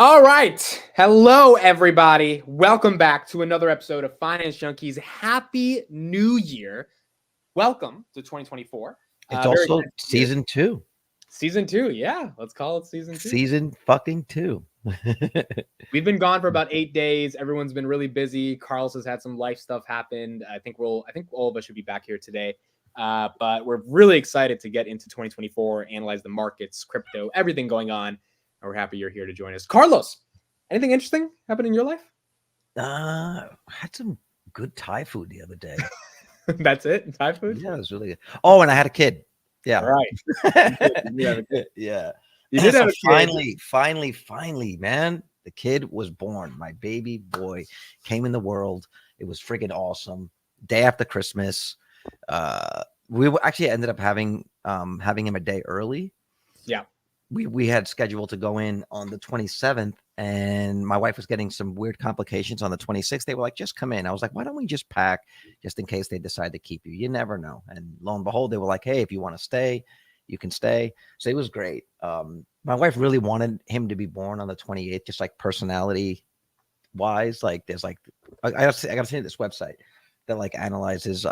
All right. Hello, everybody. Welcome back to another episode of Finance Junkies. Happy New Year. Welcome to 2024. It's also season 2. Season 2, yeah. Let's call it season 2. Season fucking 2. We've been gone for about 8 days. Everyone's been really busy. Carlos has had some life stuff happen. I think all of us should be back here today. But we're really excited to get into 2024, analyze the markets, crypto, everything going on. And we're happy you're here to join us. Carlos, anything interesting happen in your life? I had some good Thai food the other day. That's it? Thai food? Yeah, it was really good. Oh, and I had a kid. Yeah. All right. You have a kid. Yeah. You did have a kid. Finally, man. The kid was born. My baby boy came in the world. It was freaking awesome. Day after Christmas. We actually ended up having him a day early. Yeah. We had scheduled to go in on the 27th, and my wife was getting some weird complications on the 26th. They were like, just come in. I was like, why don't we just pack just in case they decide to keep you? You never know. And lo and behold, they were like, hey, if you want to stay, you can stay. So it was great. My wife really wanted him to be born on the 28th, just like personality wise. Like there's like, I got to send you this website that like analyzes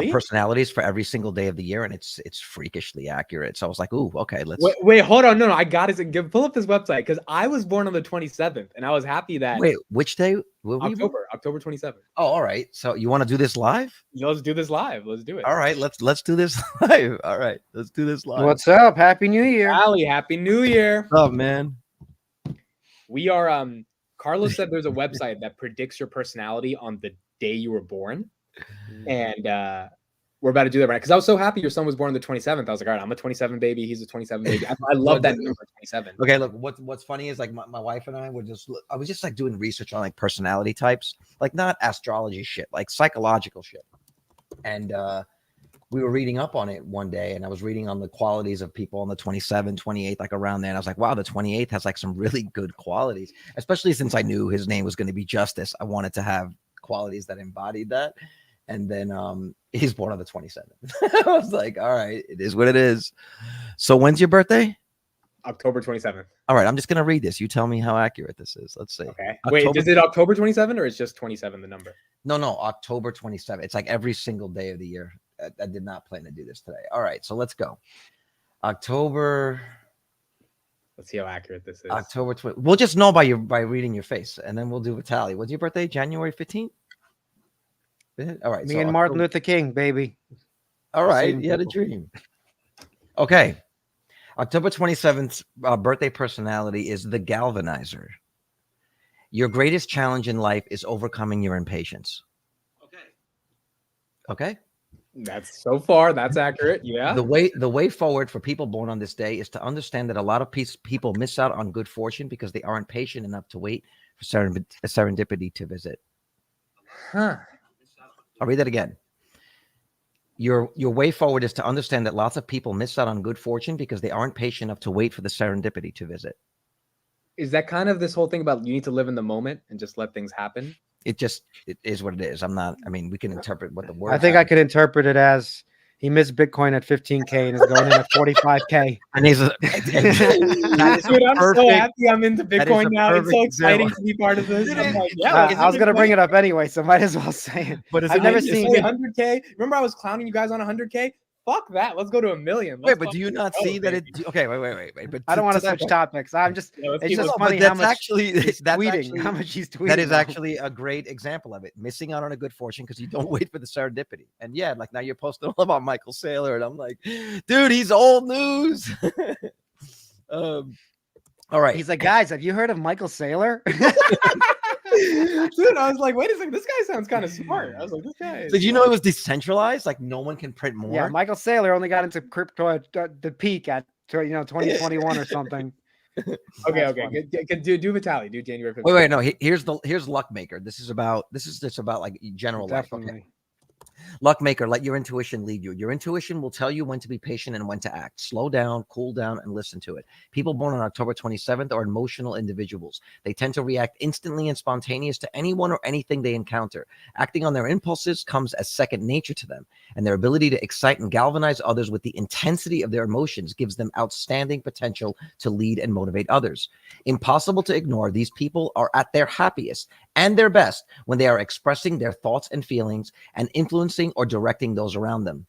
personalities for every single day of the year, and it's freakishly accurate. So I was like, ooh, okay, let's wait, hold on. No, I got it. Pull up this website because I was born on the 27th, and I was happy that which day? October 27th. Oh, all right. So you want to do this live? Let's do this live. Let's do it. All right, let's do this live. All right, let's do this live. What's up? Happy New Year. Ali, Happy New Year. What's up, man? We are Carlos said there's a website that predicts your personality on the day you were born. And we're about to do that right because I was so happy your son was born on the 27th. I was like, all right, I'm a 27 baby. He's a 27 baby. I love that number 27. Okay, look, what's funny is like my wife and I I was just like doing research on like personality types, like not astrology shit, like psychological shit. And we were reading up on it one day, and I was reading on the qualities of people on the 27, 28, like around there. And I was like, wow, the 28th has like some really good qualities, especially since I knew his name was going to be Justice. I wanted to have qualities that embodied that. And then he's born on the 27th. I was like, all right, it is what it is. So when's your birthday? October 27th. All right, I'm just going to read this. You tell me how accurate this is. Let's see. Okay. Wait, is it October 27 or is just 27 the number? No, October 27th. It's like every single day of the year. I did not plan to do this today. All right, so let's go. October. Let's see how accurate this is. October 20th. We'll just know by reading your face, and then we'll do VITALY. What's your birthday? January 15th? All right. Me and Martin Luther King, baby. All right. You had a dream. Okay. October 27th birthday personality is the galvanizer. Your greatest challenge in life is overcoming your impatience. Okay. That's accurate. Yeah. The way forward for people born on this day is to understand that a lot of people miss out on good fortune because they aren't patient enough to wait for serendipity to visit. Huh. I'll read that again. Your way forward is to understand that lots of people miss out on good fortune because they aren't patient enough to wait for the serendipity to visit. Is that kind of this whole thing about you need to live in the moment and just let things happen? It is what it is. We can interpret what the word. I think I could interpret it as he missed Bitcoin at 15K and is going in at 45K. And he's dude, I'm so happy I'm into Bitcoin now. It's so exciting to be part of this. I'm like, I was gonna bring it up anyway, so might as well say it. But I've never seen 100K. Remember, I was clowning you guys on 100K. Fuck that. Let's go to 1 million. Wait, but do you not see that it? Okay, wait. But I don't want to switch topics. I'm just. It's just funny how much he's tweeting. How much he's tweeting. That is actually a great example of it. Missing out on a good fortune because you don't wait for the serendipity. And yeah, like now you're posting all about Michael Saylor, and I'm like, dude, he's old news. All right. He's like, guys, have you heard of Michael Saylor? Dude, I was like, wait a second, this guy sounds kind of smart. I was like, this guy. Did you know it was decentralized? Like no one can print more. Yeah, Michael Saylor only got into crypto at the peak at 2021 or something. Okay. Do VITALY. Do January 15th. Wait. No, here's Luckmaker. This is just about like general life. Okay. Luckmaker, let your intuition lead you. Your intuition will tell you when to be patient and when to act. Slow down, cool down, and listen to it. People born on October 27th are emotional individuals. They tend to react instantly and spontaneous to anyone or anything they encounter. Acting on their impulses comes as second nature to them, and their ability to excite and galvanize others with the intensity of their emotions gives them outstanding potential to lead and motivate others. Impossible to ignore, these people are at their happiest and their best when they are expressing their thoughts and feelings and influencing or directing those around them.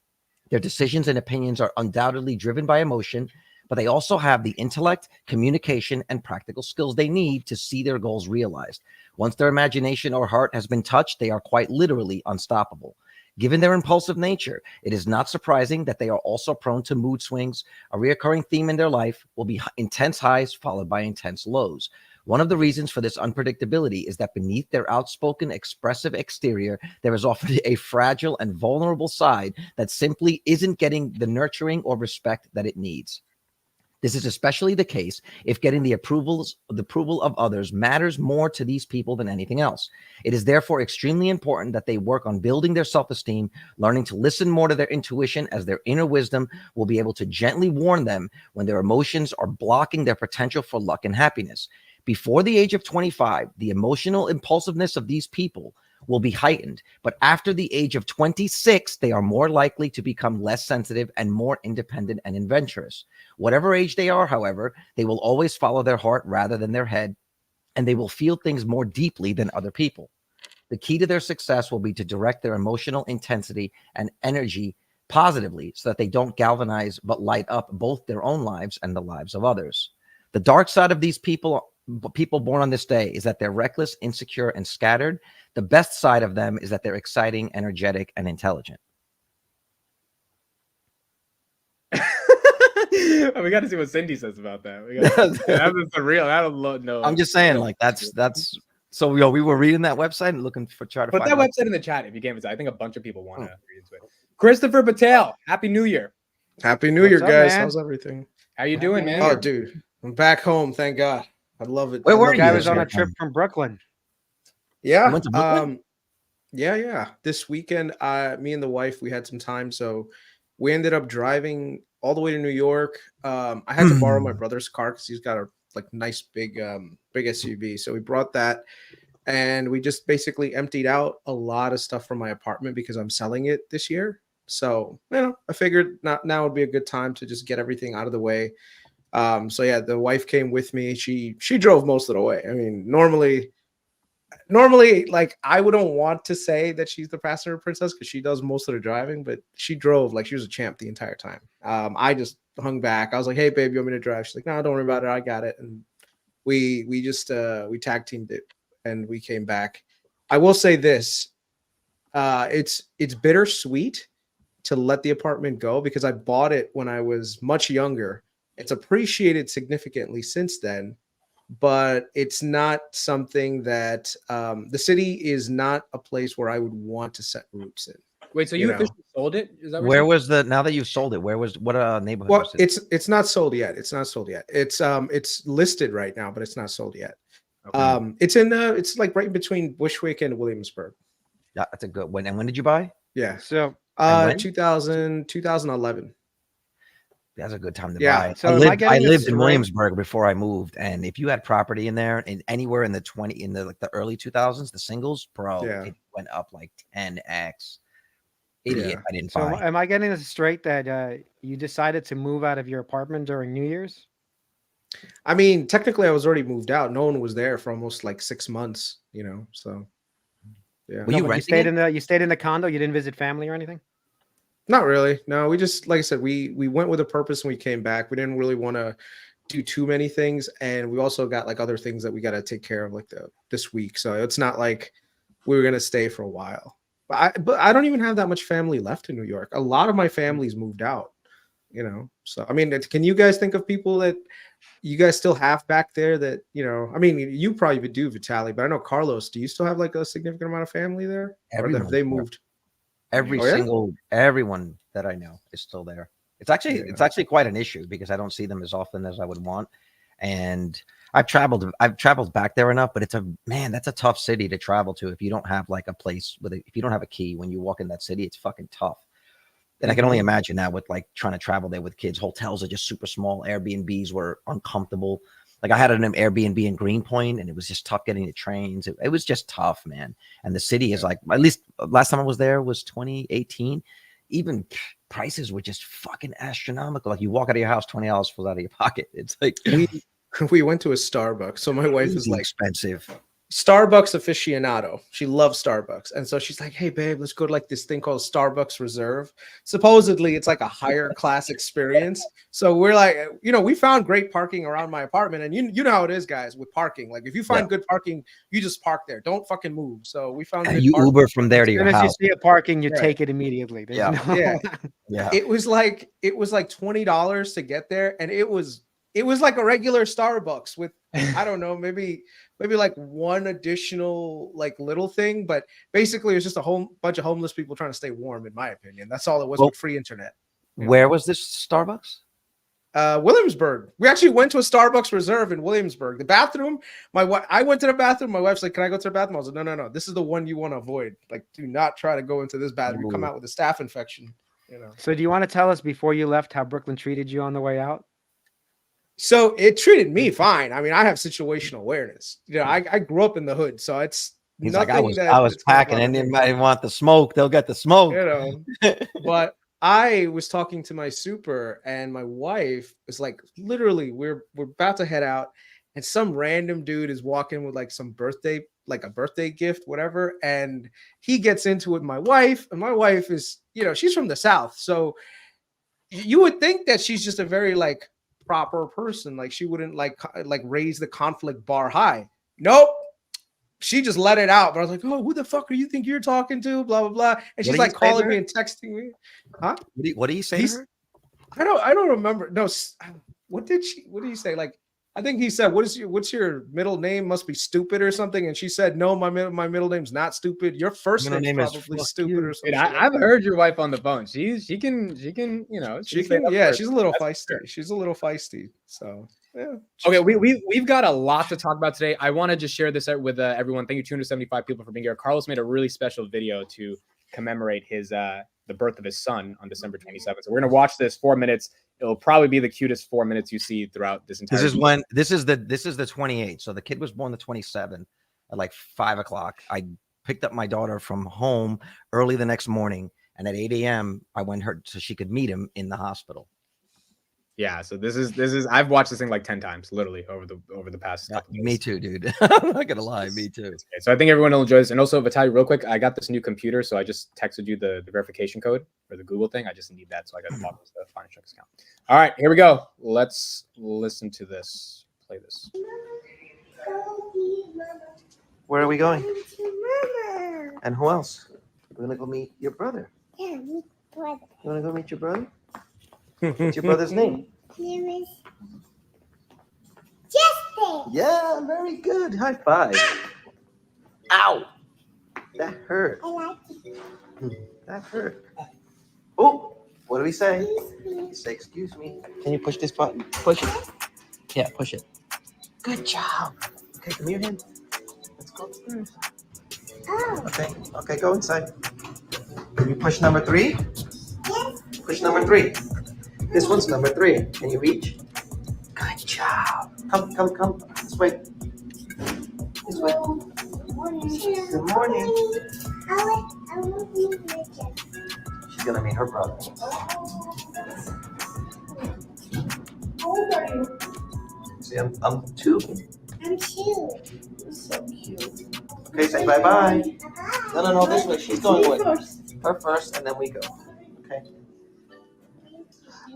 Their decisions and opinions are undoubtedly driven by emotion, but they also have the intellect, communication, and practical skills they need to see their goals realized. Once their imagination or heart has been touched, they are quite literally unstoppable. Given their impulsive nature, it is not surprising that they are also prone to mood swings. A recurring theme in their life will be intense highs followed by intense lows. One of the reasons for this unpredictability is that beneath their outspoken, expressive exterior, there is often a fragile and vulnerable side that simply isn't getting the nurturing or respect that it needs. This is especially the case if getting the approval of others matters more to these people than anything else. It is therefore extremely important that they work on building their self-esteem, learning to listen more to their intuition, as their inner wisdom will be able to gently warn them when their emotions are blocking their potential for luck and happiness. Before the age of 25, the emotional impulsiveness of these people will be heightened, but after the age of 26, they are more likely to become less sensitive and more independent and adventurous. Whatever age they are, however, they will always follow their heart rather than their head, and they will feel things more deeply than other people. The key to their success will be to direct their emotional intensity and energy positively so that they don't galvanize but light up both their own lives and the lives of others. The dark side of these people born on this day is that they're reckless, insecure, and scattered. The best side of them is that they're exciting, energetic, and intelligent. We got to see what Cindy says about that. That's a real. I don't know. I'm just saying, like that's. So we were reading that website and looking for try to put find that website in the chat if you can't. I think a bunch of people want to read into it. Christopher Patel, Happy New Year. Happy New Year, up, guys. man? How's everything? How you doing, man? Oh, dude, I'm back home. Thank God. I love it. Where were The guy you was this on year? a trip from Brooklyn. Yeah. You went to Brooklyn? Yeah. This weekend, me and the wife, we had some time, so we ended up driving all the way to New York. I had to borrow my brother's car because he's got a nice big SUV, so we brought that, and we just basically emptied out a lot of stuff from my apartment because I'm selling it this year. So I figured now would be a good time to just get everything out of the way. So yeah, the wife came with me. She drove most of the way. I mean, normally like I wouldn't want to say that she's the passenger princess because she does most of the driving, but she drove like she was a champ the entire time. I just hung back. I was like, "Hey, babe, you want me to drive?" She's like, "No, don't worry about it. I got it." And we just we tag teamed it and we came back. I will say this: it's bittersweet to let the apartment go because I bought it when I was much younger. It's appreciated significantly since then, but it's not something that the city is not a place where I would want to set roots in. Wait, so you officially sold it? Is that Where was now that you've sold it? What neighborhood Well, was it? it's not sold yet. It's not sold yet. It's listed right now, but it's not sold yet. Okay. It's like right between Bushwick and Williamsburg. Yeah, that's a good one. And when did you buy? Yeah. So 2011. That's a good time to Yeah. buy. So I am I lived, getting in this right? Williamsburg before I moved, and if you had property in there and anywhere in the the early 2000s, the singles, bro, Yeah. it went up like 10x. Idiot, Yeah. I didn't So buy. am I getting this straight that you decided to move out of your apartment during New Year's? I mean, technically, I was already moved out. No one was there for almost like 6 months. So yeah. Were you But renting it? you stayed in the condo. You didn't visit family or anything. Not really. No, we just, like I said, we went with a purpose and we came back. We didn't really want to do too many things, and we also got like other things that we got to take care of like this week. So it's not like we were gonna stay for a while. But I don't even have that much family left in New York. A lot of my family's moved out. So I mean, can you guys think of people that you guys still have back there that I mean, you probably do, Vitaly, but I know Carlos. Do you still have like a significant amount of family there, or have Everyone's they there. moved? Everyone that I know is still there. It's actually quite an issue because I don't see them as often as I would want. And I've traveled back there enough, but that's a tough city to travel to if you don't have like a place if you don't have a key when you walk in that city. It's fucking tough. And I can only imagine that with like trying to travel there with kids. Hotels are just super small. Airbnbs were uncomfortable. Like I had an Airbnb in Greenpoint, and it was just tough getting the trains. It was just tough, man. And the city is like, at least last time I was there was 2018. Even prices were just fucking astronomical. Like you walk out of your house, $20 falls out of your pocket. It's like we went to a Starbucks. So my wife is like expensive. Starbucks aficionado. She loves Starbucks. And so she's like, hey, babe, let's go to like this thing called Starbucks Reserve. Supposedly, it's like a higher class experience. So we're like, we found great parking around my apartment. And you know how it is, guys, with parking. Like if you find good parking, you just park there. Don't fucking move. So we found you parking. Uber from there to your house. As you see a parking, you take it immediately. Yeah. It was like $20 to get there. And it was like a regular Starbucks with, I don't know, maybe like one additional like little thing, but basically it was just a whole bunch of homeless people trying to stay warm, in my opinion. That's all it was, with free internet. Where was this Starbucks? Williamsburg. We actually went to a Starbucks Reserve in Williamsburg. The bathroom, I went to the bathroom. My wife's like, can I go to the bathroom? I was like, no. This is the one you want to avoid. Like, do not try to go into this bathroom. You come out with a staph infection. So do you want to tell us before you left how Brooklyn treated you on the way out? So it treated me fine. I mean, I have situational awareness. I grew up in the hood, so it's He's nothing like, I was packing, and anybody want the smoke, they'll get the smoke. But I was talking to my super, and my wife was like, literally, we're about to head out, and some random dude is walking with like some birthday, like a birthday gift, whatever, and he gets into it with my wife, and my wife is, she's from the South, so you would think that she's just a very like proper person, like she wouldn't like raise the conflict bar high. Nope, she just let it out. But I was like, oh, who the fuck do you think you're talking to? Blah blah blah. And she's like calling me and texting me. Huh? What do you say to her? I don't remember. No, what did you say? Like, I think he said, what's your middle name? Must be stupid or something. And she said, no, my middle name's not stupid. Your first name is probably stupid or something. I've heard your wife on the phone. She can she's a little feisty. She's a little feisty. So yeah. Okay, we've got a lot to talk about today. I want to just share this out with everyone. Thank you, 275 people for being here. Carlos made a really special video to commemorate his the birth of his son on December 27th. So we're gonna watch this 4 minutes. It'll probably be the cutest 4 minutes you see throughout this entire. This is the 28th. So the kid was born the 27th at like 5 o'clock. I picked up my daughter from home early the next morning, and at 8 a.m. I went her so she could meet him in the hospital. Yeah, so this is I've watched this thing like 10 times, literally over the past couple days. Me too, dude. I'm not gonna lie, me too. So I think everyone will enjoy this. And also, Vitaly, real quick, I got this new computer, so I just texted you the verification code for the Google thing. I just need that, so I got to log into the Finance Checks account. All right, here we go. Let's listen to this. Play this. Where are we going? And who else? We're gonna go meet your brother. Yeah, meet brother. You wanna go meet your brother? What's your brother's name? Name is Justin. Yeah, very good. High five. Ow! That hurt. I like it. That hurt. Oh, what do we say? Excuse me. You say, excuse me. Can you push this button? Push it. Yeah, push it. Good job. Okay, come here, hand. Let's go upstairs. Oh, Okay, go inside. Can you push number 3? yes. Push number 3. This one's number 3. Can you reach? Good job. Come. This way. This way. Good morning. Good morning. I will be Richard. She's gonna meet her brother. How old are you? See, I'm 2. I'm 2. You're so cute. Okay, say bye-bye. Bye-bye. No, this way. She's going Me with first. her first, and then we go. Okay.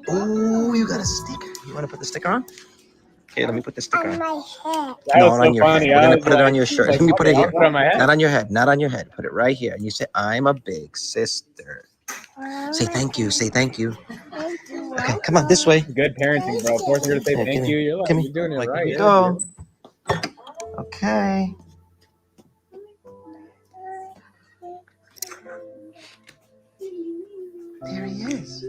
Oh, you got a sticker. You want to put the sticker on? Okay, let me put the sticker On on. my head. No, on your head. We're gonna put it on your shirt. Let me put it here. Put it on my head. Not on your head. Not on your head. Put it right here. And you say, "I'm a big sister." Say thank you. Say thank you. Thank you. Okay, come on this way. Good parenting, bro. Forcing her to say Yeah, thank come you. here. You're Come you're doing it Like, right. here we Yeah. go. Okay. There he is.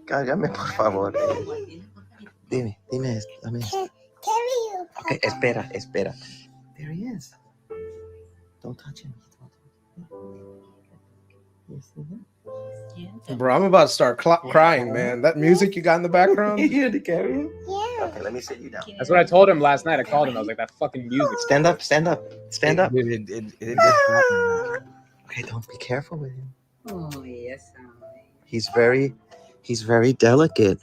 Cállame, por favor. Dime, dame. Carry you. Okay, espera. There he is. Don't touch him. You see him? Bro, I'm about to start crying, man. That music you got in the background. You had to carry him? Yeah. Okay, let me sit you down. That's what I told him last night. I called him. I was like, that fucking music. Stand up. It just happened. Okay, don't be careful with him. Oh, yes. He's very delicate.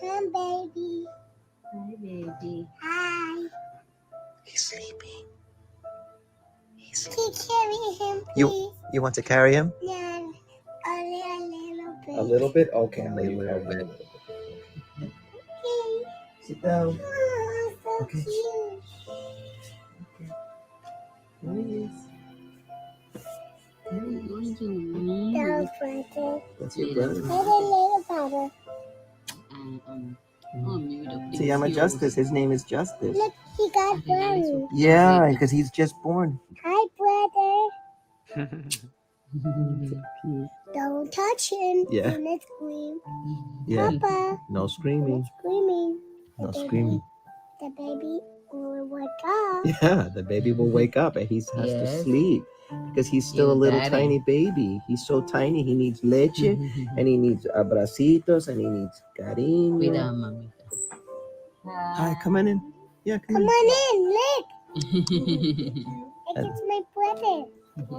Hi, baby. Hi, baby. Hi. He's sleeping. Can you carry him, please? You want to carry him? Yeah, a little bit. A little bit? Okay, I'll let you carry him. Okay. Sit down. Oh, so Okay. cute. Here he is. Down, brother. That's your brother. Hey, little brother. Se llama Justice. His name is Justice. Look, he got brownie. Yeah, because he's just born. Hi, brother. Don't touch him. Yeah. Do not scream. Yeah. Papa, No not screaming. screaming. No screaming. The baby will wake up. Yeah, the baby will wake up and he has to Yes. sleep because he's still a He's little daddy. tiny baby. He's so tiny. He needs leche and he needs abracitos and he needs cariño. Cuidado, mamita. Hi, come on in. Yeah, come Come on. on in, look. Hi. It's my brother. His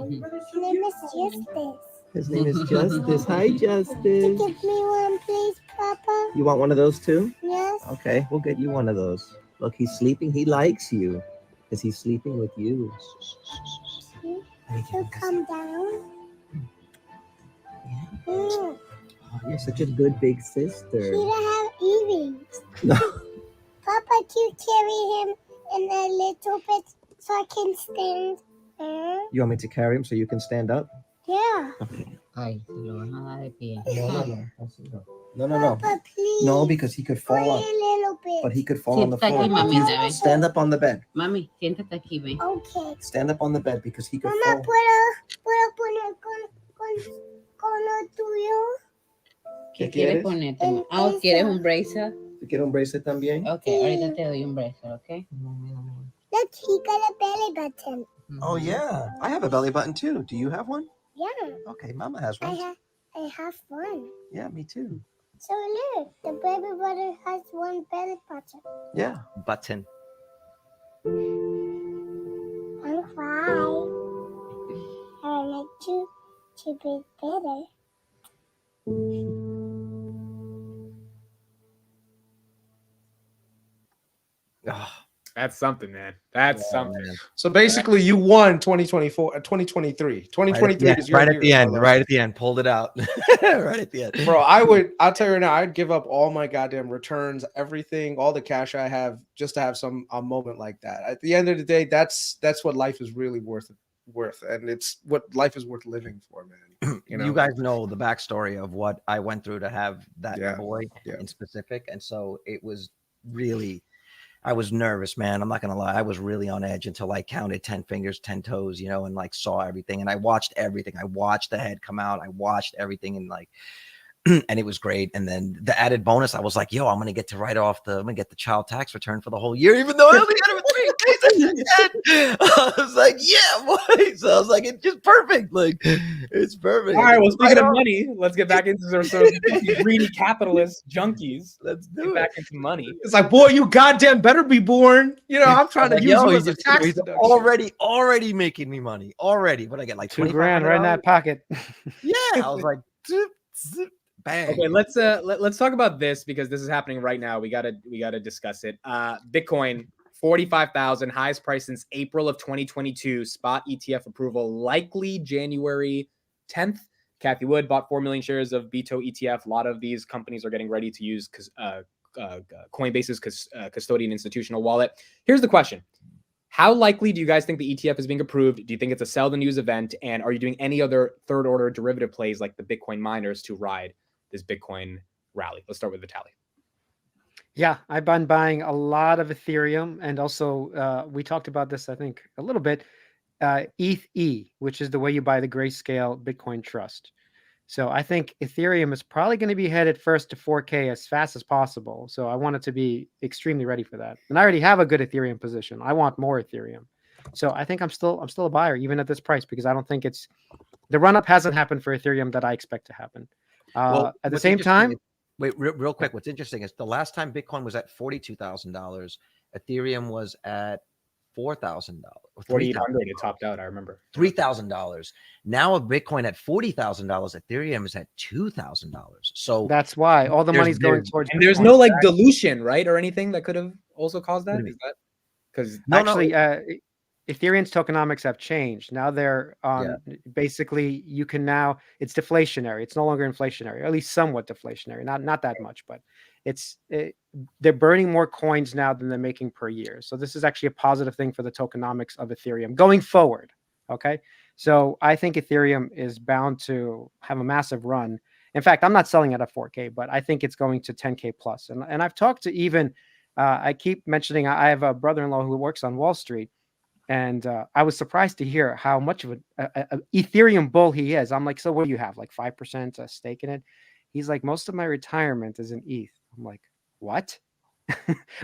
name is Justice. His name is Justice. Hi, Can you Justice. give me one, please, Papa? You want one of those too? Yes. Okay, we'll get you one of those. Look, he's sleeping. He likes you because he's sleeping with you. See? Let me give So him this. come down. Yeah. Mm. Oh, you're such a good big He sister. don't have earrings. No. Papa, can you carry him in a little bit so I can stand? You want me to carry him so you can stand up? Yeah. Okay. Ay, se lo van a dar de pie. No. Papa, please. No, because he could fall Wait on. a little bit. But he could fall on the Siéntate aquí, floor. mamita, ven. Stand up on the bed. Mami, siéntate aquí, ven. Okay. Stand up on the bed because he could Mamá, fall. ¿puedo poner con lo tuyo? ¿Qué ¿Qué quieres quieres? ponerte? En Ah, ¿quieres esa. un bracer? ¿Te quiero un bracelet también? Ok, ahorita te doy un bracer, ok? Look, he got a belly button. Oh, yeah. I have a belly button too. Do you have one? Yeah, Okay, Mama has one. I have one. Yeah, me too. So look, the baby brother has one belly button. Yeah. Button. I'm cry. I would like to be better. Oh, That's something, man. That's something. man. So basically, you won 2024, 2023. 2023 is your right at year, the end. brother. Right at the end. Pulled it out. Right at the end. Bro, I'll tell you right now, I'd give up all my goddamn returns, everything, all the cash I have just to have a moment like that. At the end of the day, that's what life is really worth, and it's what life is worth living for, man. You know, You guys know the backstory of what I went through to have that Yeah, boy yeah. in specific. And so it was really, I was nervous, man. I'm not going to lie. I was really on edge until I counted 10 fingers, 10 toes, and like saw everything. And I watched everything. I watched the head come out. I watched everything and like, and it was great. And then the added bonus, I was like, yo, I'm going to get the child tax return for the whole year, even though I only got it for 3 days. I was like, yeah, boy. So I was like, it's just perfect. Like, it's perfect. All right. Well, speaking of on. money, let's get back into some greedy capitalist junkies. Let's Get do it. back into money. it's like, boy, you goddamn better be born. I'm trying to Like, use yo, you as a tax he's deduction. already making me money. Already. What I get, like $2,000 right in that pocket. Yeah. I was like, zip, zip, bang. Okay, let's talk about this because this is happening right now. We gotta discuss it. Bitcoin 45,000, highest price since April of 2022. Spot ETF approval likely January 10th. Kathy Wood bought 4 million shares of BITO ETF. A lot of these companies are getting ready to use Coinbase's custodian institutional wallet. Here's the question. How likely do you guys think the ETF is being approved? Do you think it's a sell the news event? And are you doing any other third order derivative plays like the Bitcoin miners to ride this Bitcoin rally? Let's start with VITALY. Yeah, I've been buying a lot of Ethereum, and also we talked about this, I think, a little bit. ETH, which is the way you buy the Grayscale Bitcoin Trust. So I think Ethereum is probably going to be headed first to 4K as fast as possible. So I want it to be extremely ready for that. And I already have a good Ethereum position. I want more Ethereum. So I think I'm still a buyer even at this price, because I don't think the run up hasn't happened for Ethereum that I expect to happen. At the what's same interesting time, is- wait, real quick. What's interesting is the last time Bitcoin was at $42,000, Ethereum was at $4,000. 4,800. It topped out. I remember. $3,000. Now a Bitcoin at $40,000, Ethereum is at $2,000. So that's why all the There's- money's going there's- towards. And there's Bitcoin. no like dilution, right, or anything that could have also caused What that. do you Is that because Actually, Ethereum's tokenomics have changed. Now they're basically you can now it's deflationary. It's no longer inflationary, or at least somewhat deflationary. Not that much, but they're burning more coins now than they're making per year. So this is actually a positive thing for the tokenomics of Ethereum going forward. Okay, so I think Ethereum is bound to have a massive run. In fact, I'm not selling it at 4K, but I think it's going to 10K plus. And I've talked to even I keep mentioning I have a brother-in-law who works on Wall Street. And I was surprised to hear how much of a Ethereum bull he is. I'm like, so what do you have? Like 5% stake in it? He's like, most of my retirement is in ETH. I'm like, what?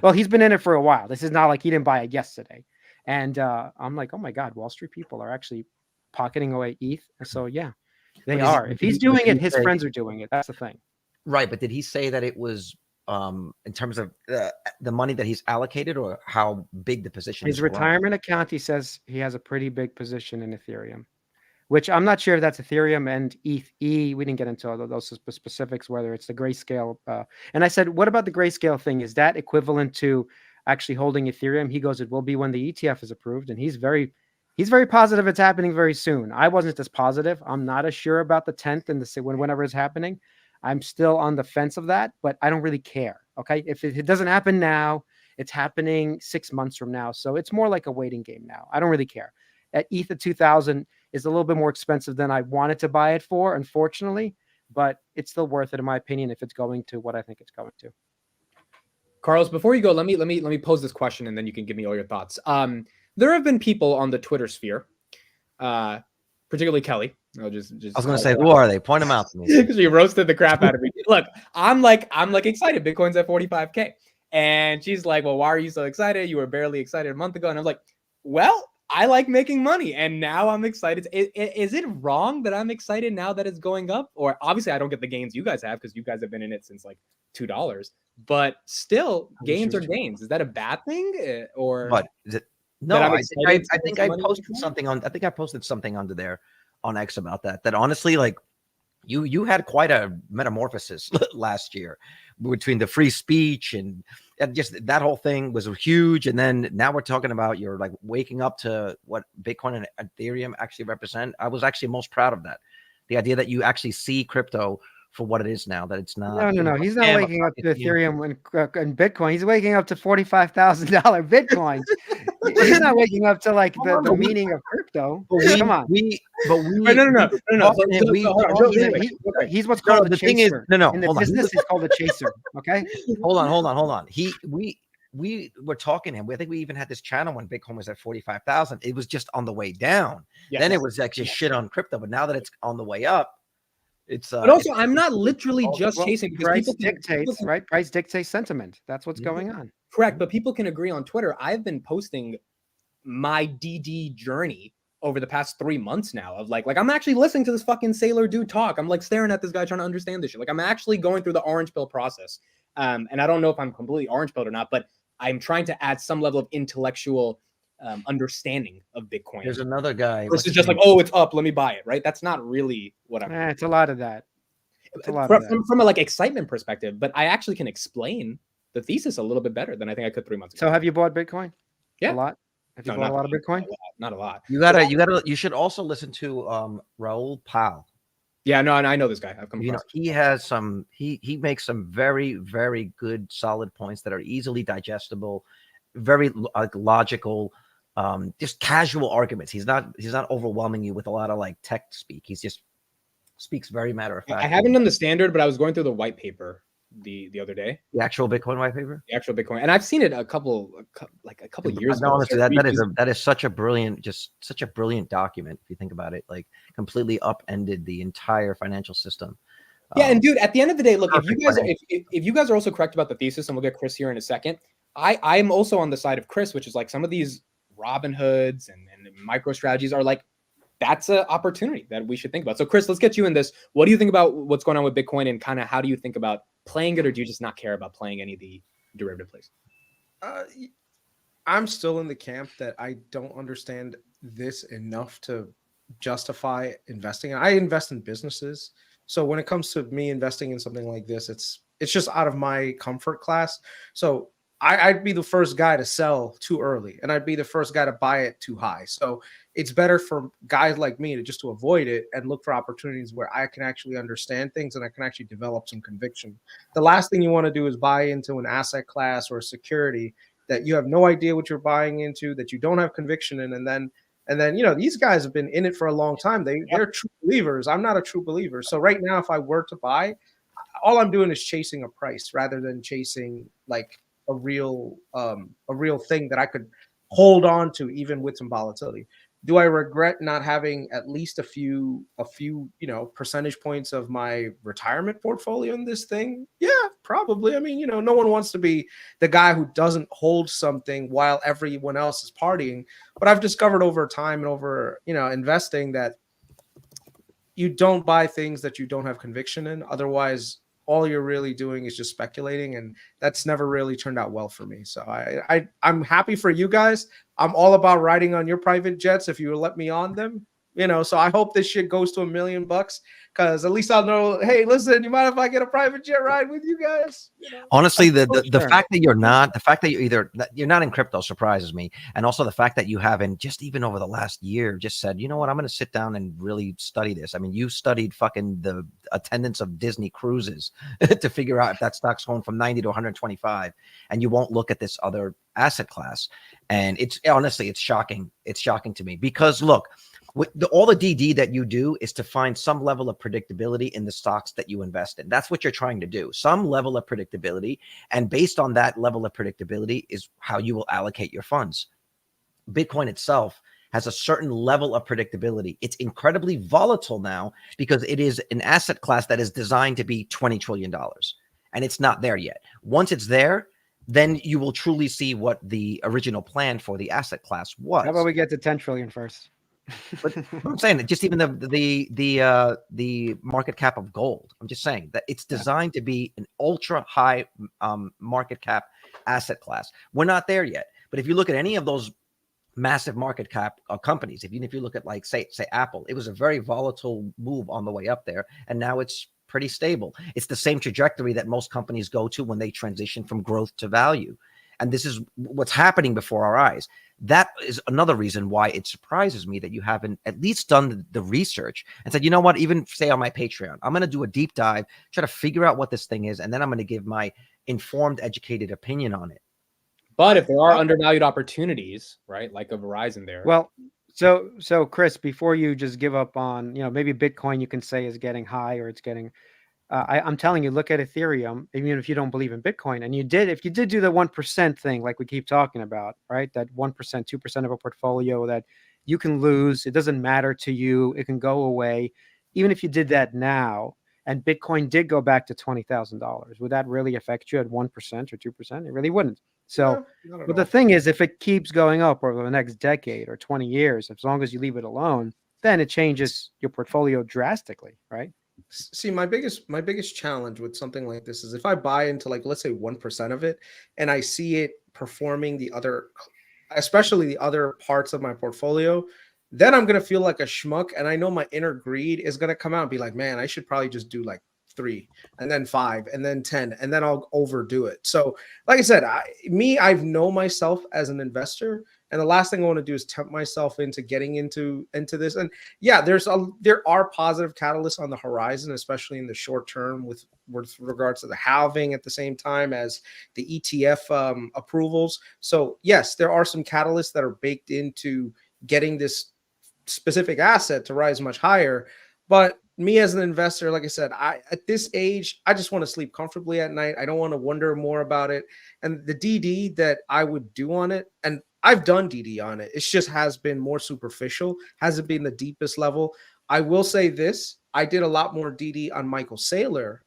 Well, he's been in it for a while. This is not like he didn't buy it yesterday. And I'm like, oh my God, Wall Street people are actually pocketing away ETH. So yeah, they are. If he's doing it, his friends are doing it. That's the thing. right, but did he say that it was in terms of the money that he's allocated, or how big the position is? His retirement account, he says he has a pretty big position in Ethereum, which I'm not sure if that's Ethereum and ETH. We didn't get into all of those specifics, whether it's the grayscale. And I said, what about the grayscale thing? Is that equivalent to actually holding Ethereum? He goes, it will be when the ETF is approved. And he's very positive it's happening very soon. I wasn't as positive. I'm not as sure about the 10th and whenever it's happening. I'm still on the fence of that, but I don't really care. Okay. If it doesn't happen now, it's happening 6 months from now. So it's more like a waiting game now. I don't really care. At ETH at 2000 is a little bit more expensive than I wanted to buy it for, unfortunately, but it's still worth it in my opinion if it's going to what I think it's going to. Carlos, before you go, let me pose this question and then you can give me all your thoughts. There have been people on the Twitter sphere, particularly Kelly. I was going to say, who are they? Point them out to me. Because you roasted the crap out of me. Look, I'm like excited. Bitcoin's at 45K. And she's like, well, why are you so excited? You were barely excited a month ago. And I was like, well, I like making money. And now I'm excited. Is it wrong that I'm excited now that it's going up? Or obviously I don't get the gains you guys have because you guys have been in it since like $2. But still, gains are gains. Is that a bad thing? Or what is it? No, I think I posted something on. I think I posted something under there on X about that. That honestly, like you had quite a metamorphosis last year between the free speech and just that whole thing was huge. And then now we're talking about you're like waking up to what Bitcoin and Ethereum actually represent. I was actually most proud of that. The idea that you actually see crypto for what it is now, that it's not. No. He's not waking up to Ethereum and Bitcoin. He's waking up to $45,000 Bitcoins. He's not waking up to like the meaning of crypto. Come on. No. He's what's called a chaser. Thing is, no. In the business, it's called a chaser. Okay. Hold on. We were talking to him. I think we even had this channel when Bitcoin was at 45,000. It was just on the way down. Yes. Then it was like just shit on crypto. But now that it's on the way up, it's. But also, I'm not literally just chasing because price dictates, right? Price dictates sentiment. That's what's going on. Correct, but people can agree on Twitter. I've been posting my DD journey over the past 3 months now of like I'm actually listening to this fucking sailor dude talk. I'm like staring at this guy trying to understand this shit. Like I'm actually going through the orange pill process. And I don't know if I'm completely orange pilled or not, but I'm trying to add some level of intellectual understanding of Bitcoin. There's another guy. Versus just like, oh, it's up, let me buy it, right? That's not really what I'm. It's a lot of that. From a like excitement perspective, but I actually can explain the thesis a little bit better than I think I could 3 months ago. So have you bought Bitcoin? Yeah. A lot? Have you bought a lot of Bitcoin? Not a lot. You should also listen to Raoul Pal. Yeah, no, and I know this guy. I've come across. He has some. He makes some very, very good, solid points that are easily digestible, very like logical, just casual arguments. He's not overwhelming you with a lot of like tech speak. He's just speaks very matter of fact. I haven't done the standard, but I was going through the white paper the other day. The actual Bitcoin white paper. The actual Bitcoin, and I've seen it a couple years No, ago. honestly, So that is such a brilliant, just such a brilliant document. If you think about it, like completely upended the entire financial system. Yeah, and dude, at the end of the day, look, if you perfect guys financial. if you guys are also correct about the thesis, and we'll get KRIS here in a second, I'm also on the side of KRIS, which is like some of these Robin Hoods and micro strategies are like, that's an opportunity that we should think about. So KRIS, let's get you in this. What do you think about what's going on with Bitcoin, and kind of how do you think about playing it, or do you just not care about playing any of the derivative plays? I'm still in the camp that I don't understand this enough to justify investing. I invest in businesses. So when it comes to me investing in something like this, it's just out of my comfort class. So I'd be the first guy to sell too early, and I'd be the first guy to buy it too high. So it's better for guys like me to avoid it and look for opportunities where I can actually understand things and I can actually develop some conviction. The last thing you want to do is buy into an asset class or a security that you have no idea what you're buying into, that you don't have conviction in, and then these guys have been in it for a long time. They're true believers. I'm not a true believer. So right now, if I were to buy, all I'm doing is chasing a price rather than chasing like a real thing that I could hold on to even with some volatility. Do I regret not having at least a few percentage points of my retirement portfolio in this thing? Yeah, probably. I mean, no one wants to be the guy who doesn't hold something while everyone else is partying. But I've discovered over time and over, investing that you don't buy things that you don't have conviction in. Otherwise, all you're really doing is just speculating, and that's never really turned out well for me. So I'm happy for you guys. I'm all about riding on your private jets if you let me on them. So I hope this shit goes to $1 million, because at least I'll know, hey, listen, you mind if I get a private jet ride with you guys? Honestly, the fact that you're not in crypto surprises me. And also the fact that you haven't, just even over the last year, just said, you know what, I'm going to sit down and really study this. I mean, you studied fucking the attendance of Disney cruises to figure out if that stock's going from 90 to 125, and you won't look at this other asset class. And it's shocking. It's shocking to me, because look, all the DD that you do is to find some level of predictability in the stocks that you invest in. That's what you're trying to do, some level of predictability. And based on that level of predictability is how you will allocate your funds. Bitcoin itself has a certain level of predictability. It's incredibly volatile now because it is an asset class that is designed to be $20 trillion. And it's not there yet. Once it's there, then you will truly see what the original plan for the asset class was. How about we get to 10 trillion first? But I'm saying that just even the market cap of gold, I'm just saying that it's designed to be an ultra high market cap asset class. We're not there yet. But if you look at any of those massive market cap companies, even if you look at like say Apple, it was a very volatile move on the way up there, and now it's pretty stable. It's the same trajectory that most companies go to when they transition from growth to value. And this is what's happening before our eyes. That is another reason why it surprises me that you haven't at least done the research and said, you know what, even say on my Patreon, I'm going to do a deep dive, try to figure out what this thing is, and then I'm going to give my informed, educated opinion on it. But if there are undervalued opportunities, right, like a Verizon there. Well, so KRIS, before you just give up on, maybe Bitcoin, you can say is getting high or it's getting, I'm telling you, look at Ethereum, even if you don't believe in Bitcoin. And if you did do the 1% thing, like we keep talking about, right? That 1%, 2% of a portfolio that you can lose. It doesn't matter to you. It can go away. Even if you did that now, and Bitcoin did go back to $20,000, would that really affect you at 1% or 2%? It really wouldn't. So, but the thing is, if it keeps going up over the next decade or 20 years, as long as you leave it alone, then it changes your portfolio drastically, right? See, my biggest challenge with something like this is if I buy into, like, let's say 1% of it, and I see it performing especially the other parts of my portfolio, then I'm going to feel like a schmuck. And I know my inner greed is going to come out and be like, man, I should probably just do like 3 and then 5 and then 10, and then I'll overdo it. So like I said, I've known myself as an investor, and the last thing I want to do is tempt myself into getting into this. And yeah, there are positive catalysts on the horizon, especially in the short term with regards to the halving at the same time as the ETF approvals. So yes, there are some catalysts that are baked into getting this specific asset to rise much higher. But me as an investor, like I said, at this age, I just want to sleep comfortably at night. I don't want to wonder more about it. And the DD that I would do on it, and I've done DD on it, it just has been more superficial, hasn't been the deepest level. I will say this, I did a lot more DD on Michael Saylor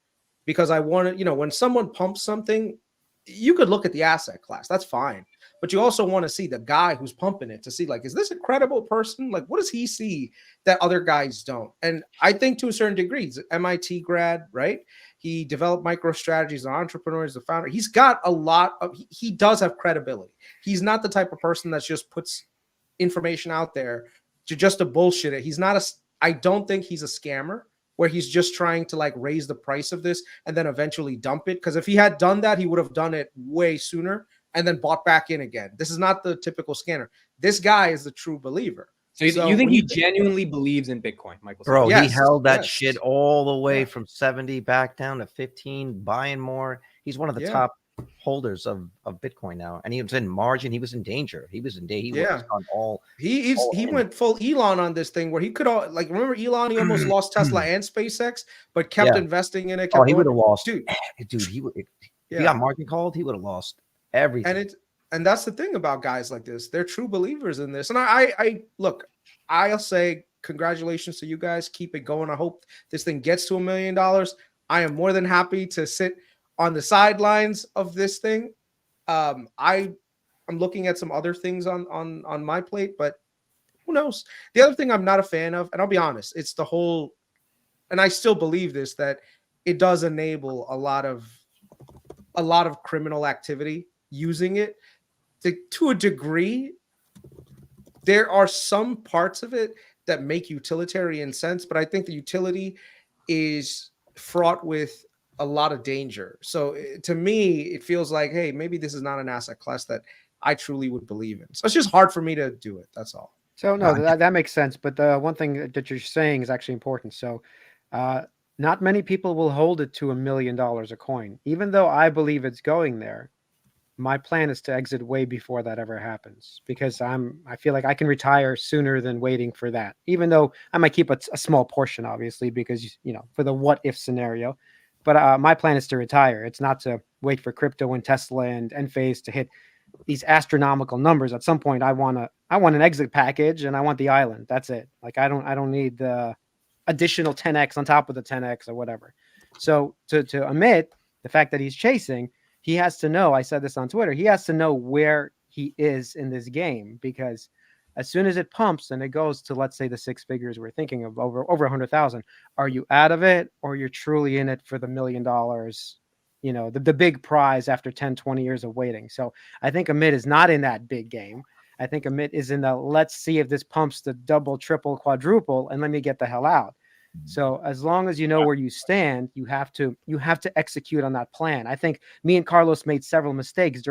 because I wanted, when someone pumps something, you could look at the asset class, that's fine. But you also want to see the guy who's pumping it to see, like, is this a credible person? Like, what does he see that other guys don't? And I think to a certain degree, he's an MIT grad, right? He developed micro strategies, an entrepreneur, he's a founder. He's got a lot of, he does have credibility. He's not the type of person that just puts information out there to bullshit it. He's not I don't think he's a scammer where he's just trying to like raise the price of this and then eventually dump it. Because if he had done that, he would have done it way sooner and then bought back in again. This is not the typical scammer. This guy is the true believer. So you think he genuinely believes in Bitcoin, Michael? Bro, yes, he held that yes. shit all the way from 70 back down to 15, buying more. He's one of the top holders of Bitcoin now. And he was in margin. He was in danger. He was in danger. He was on all. He went full Elon on this thing where he could remember Elon, he almost lost Tesla and SpaceX, but kept investing in it. He would have lost. Dude, he he got margin called, he would have lost everything. And that's the thing about guys like this. They're true believers in this. And I look, I'll say congratulations to you guys. Keep it going. I hope this thing gets to $1 million. I am more than happy to sit on the sidelines of this thing. I'm looking at some other things on my plate, but who knows? The other thing I'm not a fan of, and I'll be honest, it's the whole, and I still believe this, that it does enable a lot of criminal activity using it. To a degree, there are some parts of it that make utilitarian sense, but I think the utility is fraught with a lot of danger. So to me, it feels like, hey, maybe this is not an asset class that I truly would believe in. So it's just hard for me to do it. That's all. So no, that makes sense. But the one thing that you're saying is actually important. So not many people will hold it to $1 million a coin, even though I believe it's going there. My plan is to exit way before that ever happens because I feel like I can retire sooner than waiting for that, even though I might keep a small portion, obviously, because, for the what if scenario. But my plan is to retire. It's not to wait for crypto and Tesla and Enphase to hit these astronomical numbers. At some point, I want an exit package and I want the island. That's it. Like I don't need the additional 10x on top of the 10x or whatever. So to AMIT, the fact that he's chasing, he has to know, I said this on Twitter, he has to know where he is in this game, because as soon as it pumps and it goes to, let's say, the six figures we're thinking of, over 100,000, are you out of it or you're truly in it for the $1 million, the big prize after 10, 20 years of waiting? So I think AMIT is not in that big game. I think AMIT is in the, let's see if this pumps to double, triple, quadruple, and let me get the hell out. So as long as you know where you stand, you have to execute on that plan. I think me and Carlos made several mistakes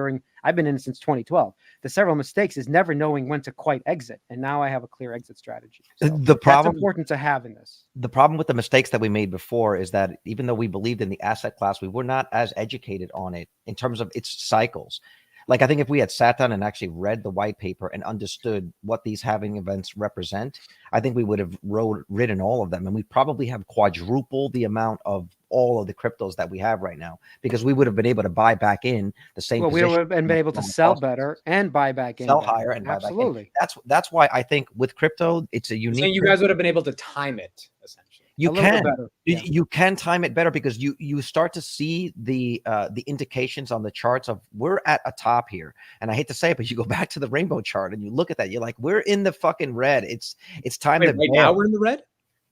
I've been in since 2012. The several mistakes is never knowing when to quite exit. And now I have a clear exit strategy. So that's important to have in this. The problem with the mistakes that we made before is that even though we believed in the asset class, we were not as educated on it in terms of its cycles. Like, I think if we had sat down and actually read the white paper and understood what these halving events represent, I think we would have ridden all of them. And we probably have quadrupled the amount of all of the cryptos that we have right now, because we would have been able to buy back in the same position. We would have been able to sell better and buy back in. Sell higher and buy back in. That's why I think with crypto, it's a unique. So you guys would have been able to time it, essentially. You can time it better because you start to see the indications on the charts of we're at a top here. And I hate to say it, but you go back to the rainbow chart and you look at that, you're like, we're in the fucking red. It's time to right now we're in the red.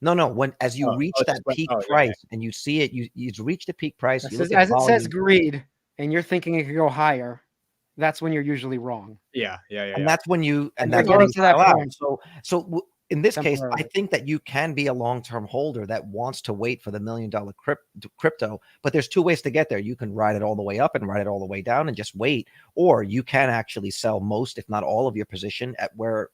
No. As you reach that peak price and you see it, you reach the peak price. As it says greed, and you're thinking it could go higher, that's when you're usually wrong. Yeah. And that's when that's getting to that point. So in this case, I think that you can be a long-term holder that wants to wait for the $1 million crypto, but there's two ways to get there. You can ride it all the way up and ride it all the way down and just wait, or you can actually sell most, if not all of your position at where,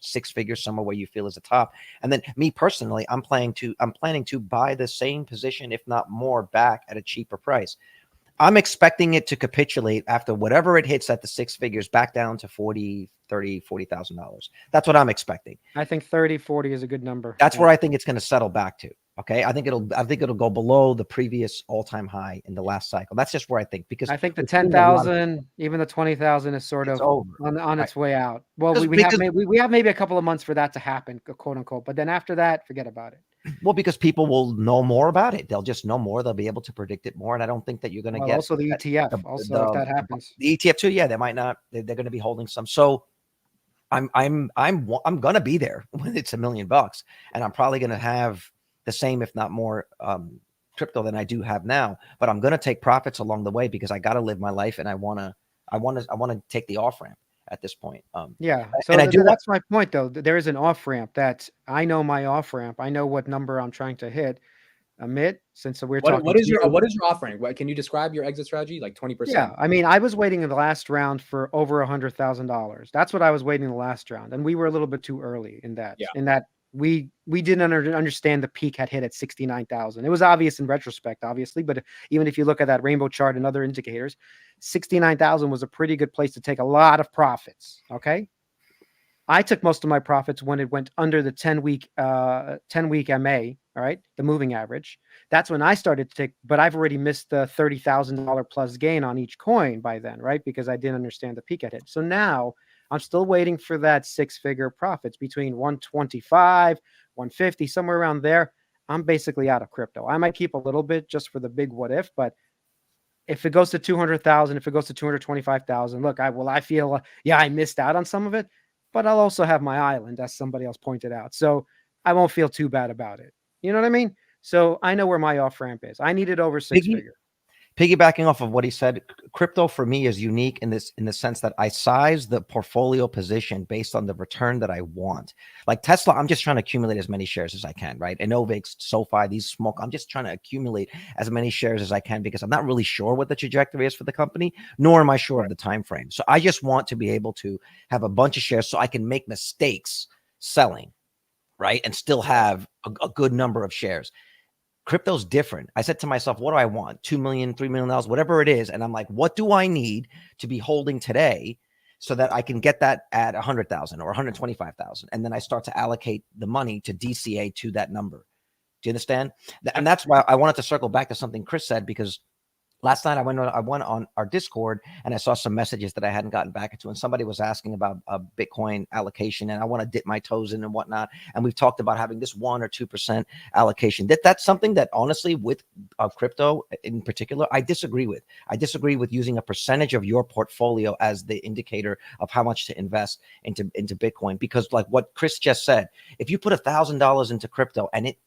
six figures, somewhere where you feel is the top. And then me personally, I'm planning to buy the same position, if not more, back at a cheaper price. I'm expecting it to capitulate after whatever it hits at the six figures back down to $40,000. That's what I'm expecting. I think 30, 40 is a good number. That's where I think it's going to settle back to. Okay, I think it'll go below the previous all-time high in the last cycle. That's just where I think, because I think the we've seen a lot of- 10,000, even the 20,000 is sort it's of over. on its way out. Well, Because- we have maybe a couple of months for that to happen, quote unquote. But then after that, forget about it. Well, because people will know more about it. They'll just know more. They'll be able to predict it more. And I don't think that you're going to Well, get also the ETF. If that happens, the ETF too. Yeah, they might not. They're going to be holding some. So I'm going to be there when it's $1 million, and I'm probably going to have the same, if not more, crypto than I do have now. But I'm going to take profits along the way because I got to live my life, and I want to take the off ramp at this point. yeah. So and I do that's my point, though. There is an off ramp that I know my off ramp. I know what number I'm trying to hit. AMIT, since we're talking. What is your offering? Can you describe your exit strategy? Like 20%? Yeah, I mean, I was waiting in the last round for over $100,000. That's what I was waiting in the last round, and we were a little bit too early in that. Yeah. In that we didn't understand the peak had hit at 69,000. It was obvious in retrospect, obviously, but even if you look at that rainbow chart and other indicators, 69,000 was a pretty good place to take a lot of profits. Okay. I took most of my profits when it went under the 10-week MA, all right, the moving average. That's when I started to take, but I've already missed the $30,000 plus gain on each coin by then, right? Because I didn't understand the peak at hit. So now I'm still waiting for that 6-figure profits between 125, 150, somewhere around there. I'm basically out of crypto. I might keep a little bit just for the big what if, but if it goes to 200,000, if it goes to 225,000, look, I feel, yeah, I missed out on some of it, but I'll also have my island, as somebody else pointed out. So I won't feel too bad about it. You know what I mean? So I know where my off ramp is. I need it over 6-figure. Piggybacking off of what he said, crypto for me is unique in the sense that I size the portfolio position based on the return that I want. Like Tesla, I'm just trying to accumulate as many shares as I can, right? Innovix, SoFi, these smoke, I'm just trying to accumulate as many shares as I can because I'm not really sure what the trajectory is for the company, nor am I sure of the time frame. So I just want to be able to have a bunch of shares so I can make mistakes selling, right? And still have a good number of shares. Crypto's different. I said to myself, what do I want? $2 million, $3 million, whatever it is. And I'm like, what do I need to be holding today so that I can get that at 100,000 or 125,000? And then I start to allocate the money to DCA to that number. Do you understand? And that's why I wanted to circle back to something KRIS said, because last night I went on our Discord and I saw some messages that I hadn't gotten back into, and somebody was asking about a Bitcoin allocation, and I want to dip my toes in and whatnot. And we've talked about having this 1 or 2% allocation. That's something that honestly, with crypto in particular, I disagree with. I disagree with using a percentage of your portfolio as the indicator of how much to invest into Bitcoin, because like what KRIS just said, if you put $1,000 into crypto and it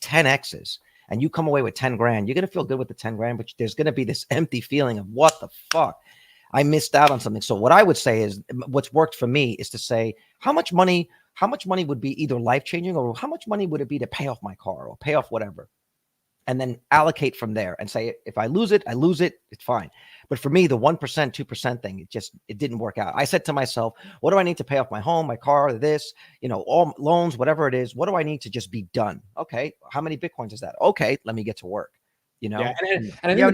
10x's, and you come away with 10 grand, you're going to feel good with the 10 grand, but there's going to be this empty feeling of what the fuck, I missed out on something. So what I would say is, what's worked for me is to say, how much money would be either life-changing, or how much money would it be to pay off my car or pay off whatever? And then allocate from there and say, if I lose it, it's fine. But for me, the 1%, 2% thing, it didn't work out. I said to myself, what do I need to pay off my home, my car, this, all loans, whatever it is, what do I need to just be done? Okay. How many Bitcoins is that? Okay. Let me get to work. Yeah,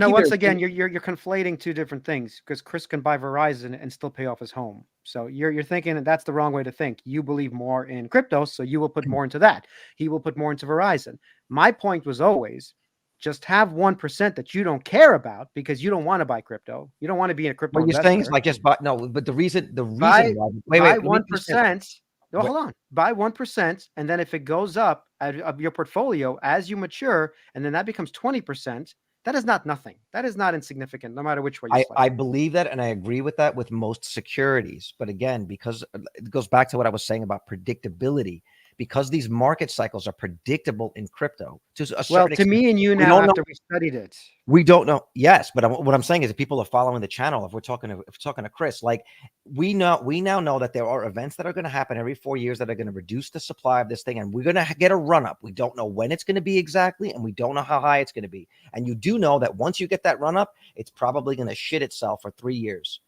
once again, you're conflating two different things, because KRIS can buy Verizon and still pay off his home. So you're thinking that's the wrong way to think. You believe more in crypto, so you will put more into that. He will put more into Verizon. My point was always, just have 1% that you don't care about because you don't want to buy crypto. You don't want to be in a crypto. What you're saying is like just buy, no, but the reason buy, why, buy 1%. No, hold on. Buy 1%, and then if it goes up of your portfolio as you mature, and then that becomes 20%, that is not nothing. That is not insignificant, no matter which way you slice. I believe that, and I agree with that with most securities. But again, because it goes back to what I was saying about predictability, because these market cycles are predictable in crypto. To me and you now, after we studied it, we don't know. Yes, but what I'm saying is, if people are following the channel, if we're talking to KRIS, like we now know that there are events that are going to happen every 4 years that are going to reduce the supply of this thing, and we're going to get a run up. We don't know when it's going to be exactly, and we don't know how high it's going to be. And you do know that once you get that run up, it's probably going to shit itself for 3 years.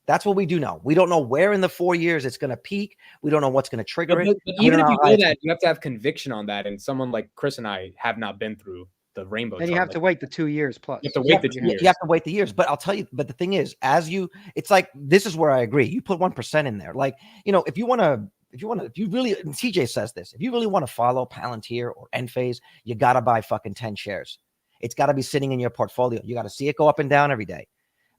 That's what we do know. We don't know where in the 4 years it's going to peak. We don't know what's going to trigger it. But even if you know that, you have to have conviction on that. And someone like KRIS and I have not been through the rainbow. Then you have to wait the 2 years plus. You have to wait the 2 years. You have to wait the years. But I'll tell you, but the thing is, it's like, this is where I agree. You put 1% in there. Like, if you want to if you really, and TJ says this, if you really want to follow Palantir or Enphase, you got to buy fucking 10 shares. It's got to be sitting in your portfolio. You got to see it go up and down every day.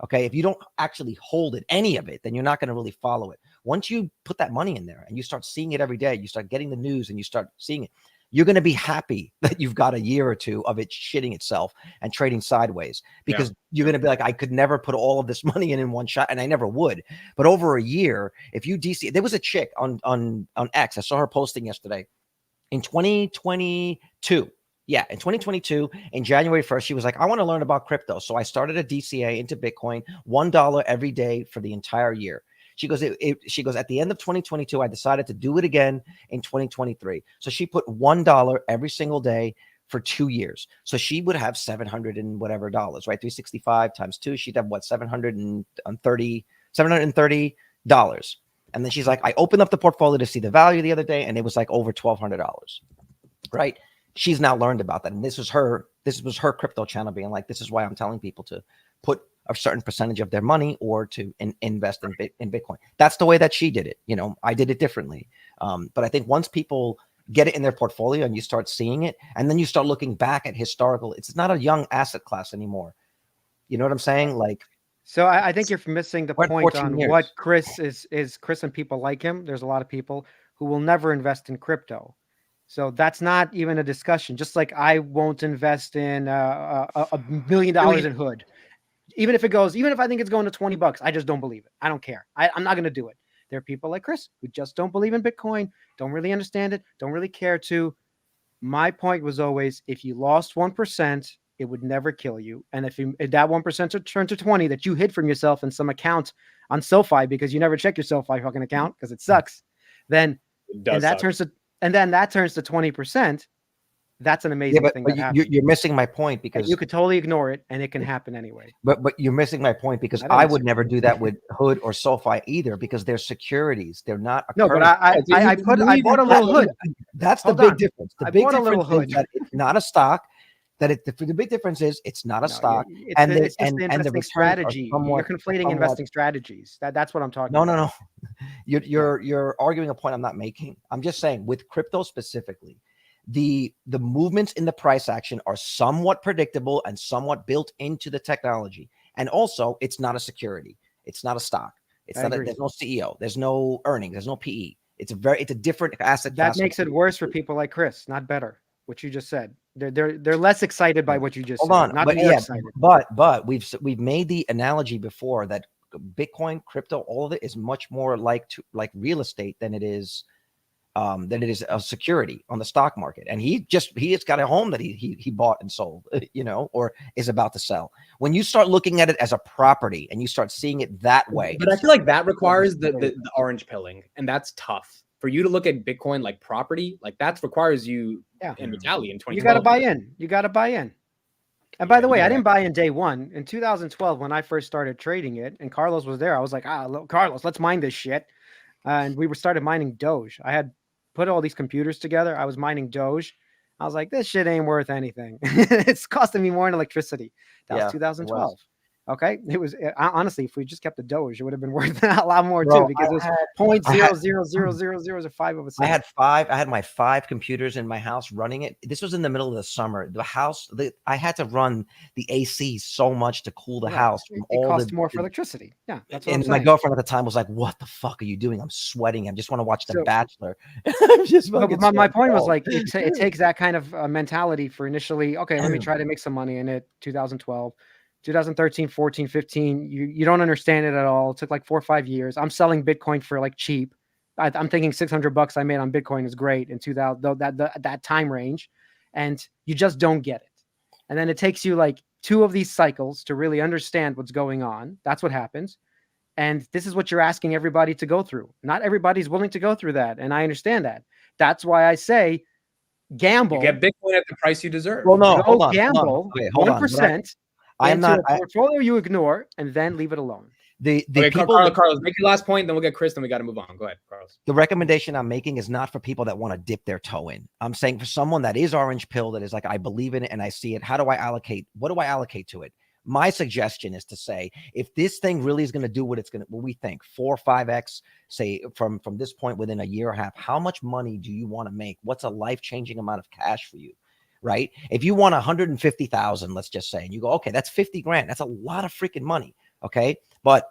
Okay. If you don't actually hold it, any of it, then you're not going to really follow it. Once you put that money in there and you start seeing it every day, you start getting the news and you start seeing it, you're going to be happy that you've got a year or two of it shitting itself and trading sideways, because you're going to be like, I could never put all of this money in one shot, and I never would. But over a year, if you DC, there was a chick on X, I saw her posting yesterday in 2022. Yeah, in 2022, in January 1st, she was like, I want to learn about crypto. So I started a DCA into Bitcoin, $1 every day for the entire year. She goes, she goes, at the end of 2022, I decided to do it again in 2023. So she put $1 every single day for 2 years. So she would have 700 and whatever dollars, right? 365 times 2. She'd have what, $730. And then she's like, I opened up the portfolio to see the value the other day, and it was like over $1,200, right? She's now learned about that. And this was her crypto channel being like, this is why I'm telling people to put a certain percentage of their money or to invest in Bitcoin. That's the way that she did it. You know, I did it differently. But I think once people get it in their portfolio and you start seeing it, and then you start looking back at historical, it's not a young asset class anymore. You know what I'm saying? Like, so I think you're missing the point on years. what KRIS is. KRIS and people like him, there's a lot of people who will never invest in crypto. So that's not even a discussion. Just like I won't invest in $1 million in Hood. Even if I think it's going to $20, I just don't believe it. I don't care. I'm not going to do it. There are people like KRIS who just don't believe in Bitcoin, don't really understand it, don't really care to. My point was always, if you lost 1%, it would never kill you. And if that 1% turned to 20 that you hid from yourself in some account on SoFi because you never check your SoFi fucking account because it sucks, then that turns to 20%. That's an amazing thing. But you're missing my point, because you could totally ignore it and it can happen anyway. But you're missing my point, because I would never do that with Hood or SoFi either, because they're securities. They're not. No, but I bought a little Hood. That's the big difference. The big difference is that it's not a stock. The big difference is it's not a stock. And the investing strategy. You're conflating investing strategies. That's what I'm talking about. No. You're arguing a point I'm not making. I'm just saying, with crypto specifically, the movements in the price action are somewhat predictable and somewhat built into the technology. And also, it's not a security. It's not a stock. There's no CEO. There's no earnings. There's no PE. It's a different asset class. That makes it worse for people like KRIS, not better. What you just said. They're less excited by what you just said. Hold on. Not more excited. But we've made the analogy before that Bitcoin, crypto, all of it is much more like real estate than it is a security on the stock market. And he has got a home that he bought and sold, you know, or is about to sell. When you start looking at it as a property and you start seeing it that way, but I feel like that requires the orange pilling, and that's tough for you to look at Bitcoin like property. Like that requires you in VITALY in 2012. You got to buy in. And by the way, I didn't buy in day one. In 2012, when I first started trading it, and Carlos was there, I was like, Carlos, let's mine this shit. And we started mining Doge. I had put all these computers together. I was mining Doge. I was like, this shit ain't worth anything. It's costing me more in electricity. That was 2012. Okay. It was honestly, if we just kept the Doge, it would have been worth a lot more too, because it was 0.00005 I had my 5 computers in my house running it. This was in the middle of the summer. The house, I had to run the AC so much to cool the house. It cost more for electricity. Yeah. That's what and my girlfriend at the time was like, what the fuck are you doing? I'm sweating. I just want to watch The Bachelor. My point was like, it takes that kind of mentality for initially, okay, let me try to make some money in it. 2012. 2013, 14, 15, you don't understand it at all. It took like 4 or 5 years. I'm selling Bitcoin for like cheap. I'm thinking $600 I made on Bitcoin is great in 2000, that time range, and you just don't get it. And then it takes you like 2 of these cycles to really understand what's going on. That's what happens. And this is what you're asking everybody to go through. Not everybody's willing to go through that. And I understand that. That's why I say gamble. You get Bitcoin at the price you deserve. Well, no, hold on, gamble 1%. I'm not a portfolio you ignore and then leave it alone. Carlos, make your last point, then we'll get KRIS, then we got to move on. Go ahead, Carlos. The recommendation I'm making is not for people that want to dip their toe in. I'm saying for someone that is orange pill, that is like, I believe in it and I see it. How do I allocate? What do I allocate to it? My suggestion is to say, if this thing really is going to do what we think, 4 or 5x, say from this point within a year and a half, how much money do you want to make? What's a life-changing amount of cash for you? Right? If you want 150,000, let's just say, and you go, okay, that's 50 grand. That's a lot of freaking money. Okay. But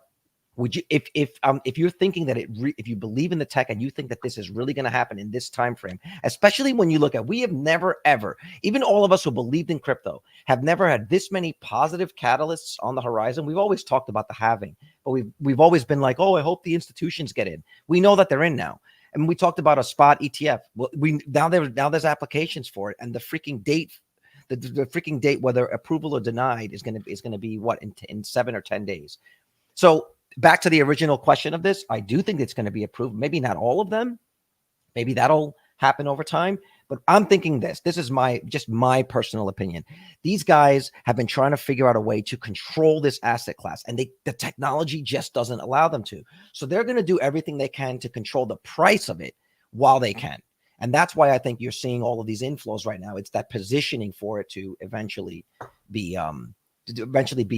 would you, if you're thinking that if you believe in the tech and you think that this is really going to happen in this time frame, especially when you look at, we have never ever, even all of us who believed in crypto, have never had this many positive catalysts on the horizon. We've always talked about the halving, but we've always been like, oh, I hope the institutions get in. We know that they're in now. And we talked about a spot ETF. Well, now there's applications for it, and the freaking date, the freaking date, whether approval or denied, is gonna be what, in 7 or 10 days. So back to the original question of this, I do think it's going to be approved. Maybe not all of them. Maybe that'll happen over time. But I'm thinking this is just my personal opinion. These guys have been trying to figure out a way to control this asset class, and the technology just doesn't allow them to. So they're going to do everything they can to control the price of it while they can. And that's why I think you're seeing all of these inflows right now. It's that positioning for it to eventually be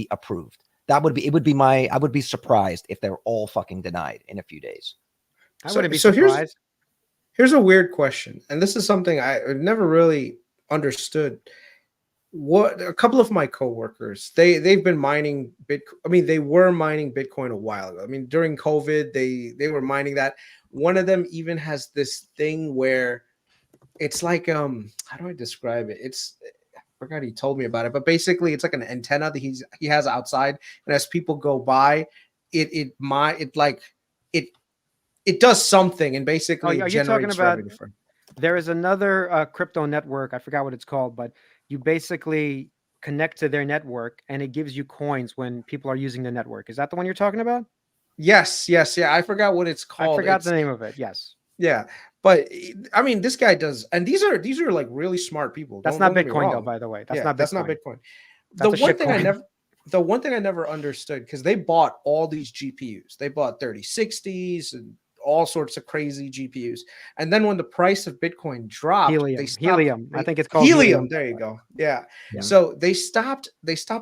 approved. I would be surprised if they're all fucking denied in a few days. I wouldn't be surprised. Here's a weird question, and this is something I never really understood. What a couple of my coworkers, they've been mining Bitcoin. I mean, they were mining Bitcoin a while ago. I mean, during COVID, they were mining that. One of them even has this thing where it's like how do I describe it? I forgot he told me about it, but basically it's like an antenna that he has outside, and as people go by, it does something, and basically are you talking about revenue for. There is another crypto network, I forgot what it's called, but you basically connect to their network and it gives you coins when people are using the network. Is that the one you're talking about? Yes, yeah, I forgot what it's called. I forgot the name of it. Yes. Yeah, but I mean, this guy does, and these are like really smart people. That's not Bitcoin, though, by the way. That's not Bitcoin. The one thing I never understood, because they bought all these GPUs. They bought 3060s and all sorts of crazy GPUs. And then when the price of Bitcoin dropped, Helium. I think it's called Helium. There you go. Yeah. So they stopped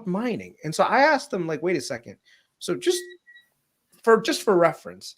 mining. And so I asked them, like, wait a second. So just for reference,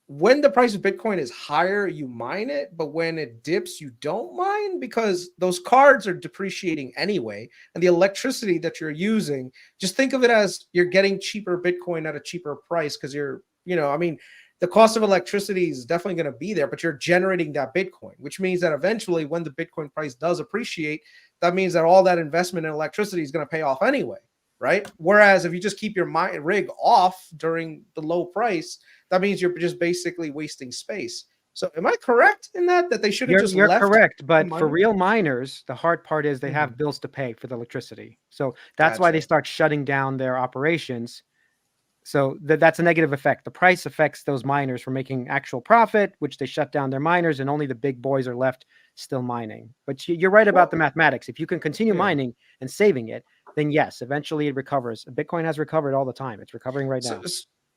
when the price of Bitcoin is higher, you mine it, but when it dips, you don't mine, because those cards are depreciating anyway. And the electricity that you're using, just think of it as you're getting cheaper Bitcoin at a cheaper price, because the cost of electricity is definitely going to be there, but you're generating that Bitcoin, which means that eventually when the Bitcoin price does appreciate, that means that all that investment in electricity is going to pay off anyway, right? Whereas if you just keep your rig off during the low price, that means you're just basically wasting space. So am I correct in that they should have just left? You're correct, but for real miners, the hard part is they have bills to pay for the electricity. So that's why they start shutting down their operations. So that's a negative effect. The price affects those miners from making actual profit, which they shut down their miners, and only the big boys are left still mining. But you're right about the mathematics. If you can continue mining and saving it, then yes, eventually it recovers. Bitcoin has recovered all the time. It's recovering right now.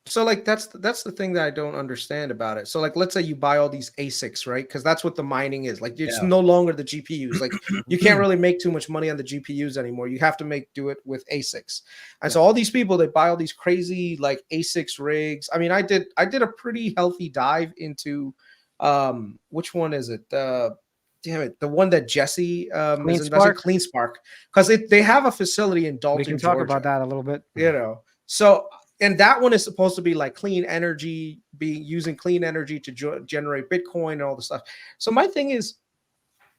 So like that's the thing that I don't understand about it. So like, let's say you buy all these ASICs, right? Because that's what the mining is. Like, it's no longer the GPUs. Like, you can't really make too much money on the GPUs anymore. You have to do it with ASICs. And so all these people, they buy all these crazy like ASICs rigs. I mean, I did a pretty healthy dive into which one is it? Damn it, the one that Jesse is investing, Cleanspark, because they have a facility in Dalton, we can talk about that a little bit. So. And that one is supposed to be like clean energy, using clean energy to generate Bitcoin and all the stuff. So my thing is,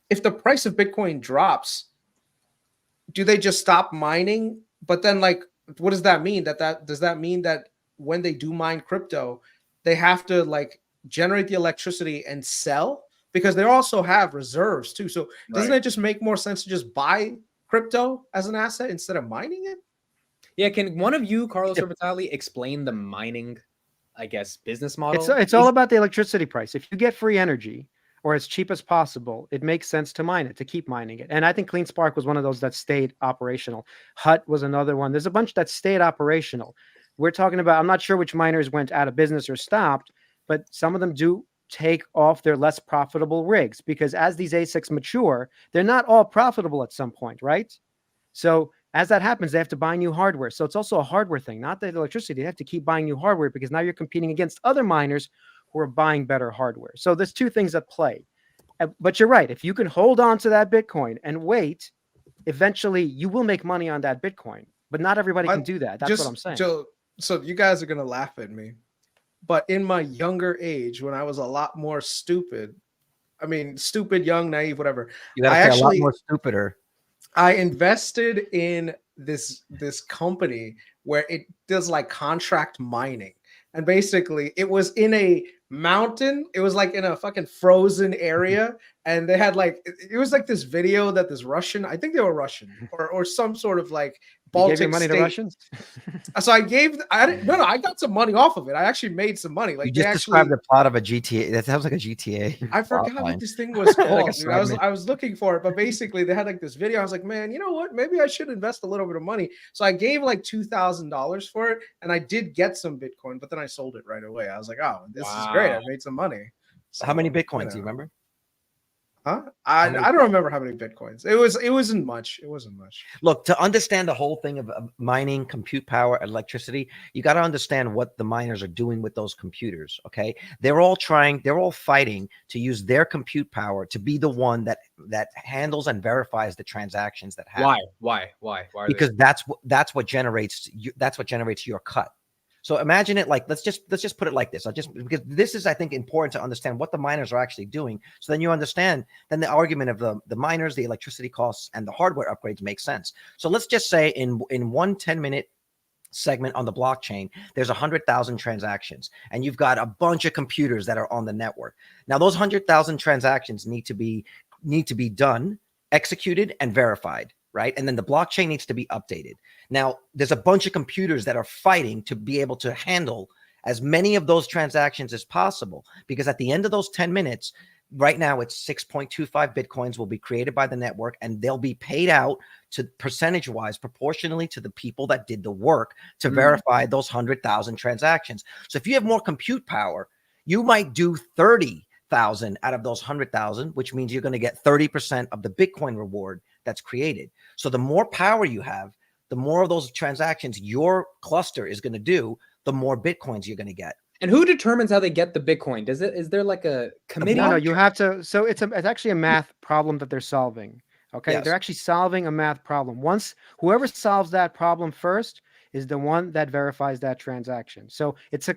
if the price of Bitcoin drops, do they just stop mining? But then, like, what does that mean? Does that mean that when they do mine crypto, they have to like generate the electricity and sell? Because they also have reserves too. So doesn't it just make more sense to just buy crypto as an asset instead of mining it? Yeah, can one of you, Carlos or Vitaly, explain the mining, I guess, business model? It's all about the electricity price. If you get free energy or as cheap as possible, it makes sense to mine it, to keep mining it. And I think Cleanspark was one of those that stayed operational. Hut was another one. There's a bunch that stayed operational. We're talking about, I'm not sure which miners went out of business or stopped, but some of them do take off their less profitable rigs, because as these ASICs mature, they're not all profitable at some point, right? So As that happens, they have to buy new hardware. So it's also a hardware thing, not the electricity. They have to keep buying new hardware because now you're competing against other miners who are buying better hardware. So there's two things at play. But you're right. If you can hold on to that Bitcoin and wait, eventually you will make money on that Bitcoin. But not everybody can do that. That's what I'm saying. So you guys are going to laugh at me. But in my younger age, when I was a lot more stupid, I mean, stupid, young, naive, whatever. You got to say a lot more stupider. I invested in this company where it does like contract mining. And basically it was in a mountain. It was like in a fucking frozen area. And they had like, it was like this video that this Russian, I think they were Russian or some sort of like Baltic you gave your money state. to Russians? So I got some money off of it. I actually made some money. Like you just described the plot of a GTA. That sounds like a GTA. I forgot what this thing was called. Like I was looking for it, but basically they had like this video. I was like, man, you know what? Maybe I should invest a little bit of money. So I gave like $2,000 for it, and I did get some Bitcoin, but then I sold it right away. I was like, oh, this is great. I made some money. So, how many Bitcoins do you remember? Huh? I don't remember how many Bitcoins. It wasn't much. It wasn't much. Look, to understand the whole thing of mining, compute power, electricity, you got to understand what the miners are doing with those computers. Okay, they're all fighting to use their compute power to be the one that handles and verifies the transactions that happen. Why? Because that's what generates your cut. So imagine it like, let's just put it like this. Because this is, I think, important to understand what the miners are actually doing. So then you understand, then the argument of the miners, the electricity costs, and the hardware upgrades make sense. So let's just say in one 10-minute segment on the blockchain, there's 100,000 transactions, and you've got a bunch of computers that are on the network. Now those 100,000 transactions need to be done, executed, and verified. Right. And then the blockchain needs to be updated. Now, there's a bunch of computers that are fighting to be able to handle as many of those transactions as possible, because at the end of those 10 minutes, right now, it's 6.25 Bitcoins will be created by the network, and they'll be paid out to percentage wise, proportionally to the people that did the work to verify those 100,000 transactions. So if you have more compute power, you might do 30,000 out of those 100,000, which means you're going to get 30% of the Bitcoin reward that's created. So the more power you have, the more of those transactions your cluster is going to do, the more Bitcoins you're going to get. And who determines how they get the Bitcoin? Is there like a committee? No, you have to. So it's actually a math problem that they're solving. Okay. Yes. They're actually solving a math problem. Once whoever solves that problem first is the one that verifies that transaction. So it's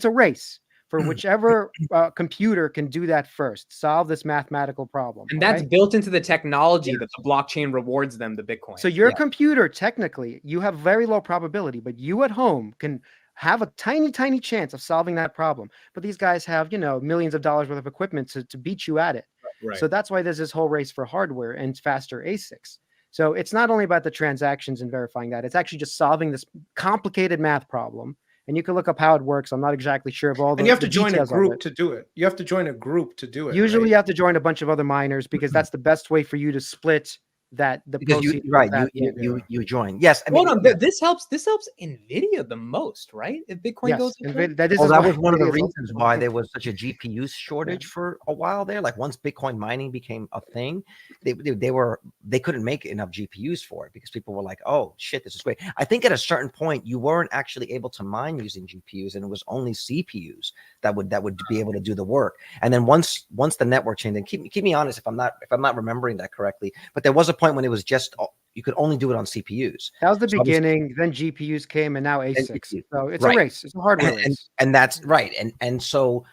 a race for whichever computer can do that first, solve this mathematical problem. And that's built into the technology that the blockchain rewards them the Bitcoin. So your computer, technically, you have very low probability, but you at home can have a tiny, tiny chance of solving that problem. But these guys have, millions of dollars worth of equipment to beat you at it. Right. So that's why there's this whole race for hardware and faster ASICs. So it's not only about the transactions and verifying that, it's actually just solving this complicated math problem. And you can look up how it works. I'm not exactly sure of all the. And you have to join a group it. to do it. You have to join a group to do it. Usually, right? you have to join a bunch of other miners because that's the best way for you to split you join. Yes. I mean, hold on. This helps NVIDIA the most, right? If Bitcoin goes up, that was one of the reasons why there was such a GPU shortage for a while there. Like once Bitcoin mining became a thing, they couldn't make enough GPUs for it because people were like, oh shit, this is great. I think at a certain point you weren't actually able to mine using GPUs, and it was only CPUs that would be able to do the work. And then once the network changed, and keep me honest if I'm not remembering that correctly, but there was a point when it was just you could only do it on CPUs. That was the beginning. Then GPUs came, and now ASICs. So it's a race. It's a hardware race. And that's right. And so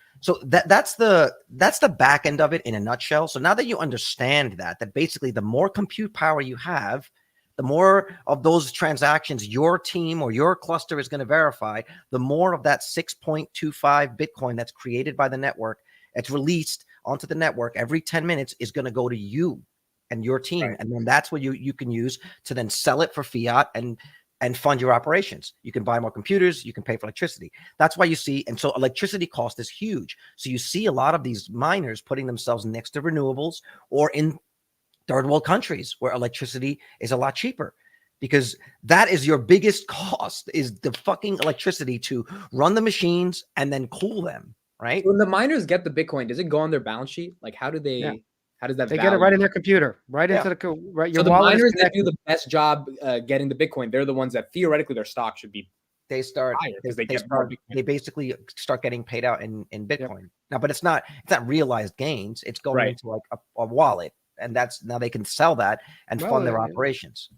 that's the back end of it in a nutshell. So now that you understand that basically the more compute power you have, the more of those transactions your team or your cluster is going to verify, the more of that 6.25 Bitcoin that's created by the network, it's released onto the network every 10 minutes is going to go to you and your team. Right. And then that's what you can use to then sell it for fiat and fund your operations. You can buy more computers, you can pay for electricity. That's why you see, and so electricity cost is huge. So you see a lot of these miners putting themselves next to renewables or in third world countries where electricity is a lot cheaper, because that is your biggest cost, is the fucking electricity to run the machines and then cool them, right? When the miners get the Bitcoin, does it go on their balance sheet? Like how do they How does that They get it right in their computer, right Yeah. into the right. So Your the wallet is miners that connected. do the best job getting the Bitcoin, they're the ones that theoretically their stock should be They start higher because they they get more start Bitcoin. they basically start getting paid out in Bitcoin. Now, but it's not realized gains. It's going Right. into like a wallet, and that's now they can sell that and Well, fund their operations.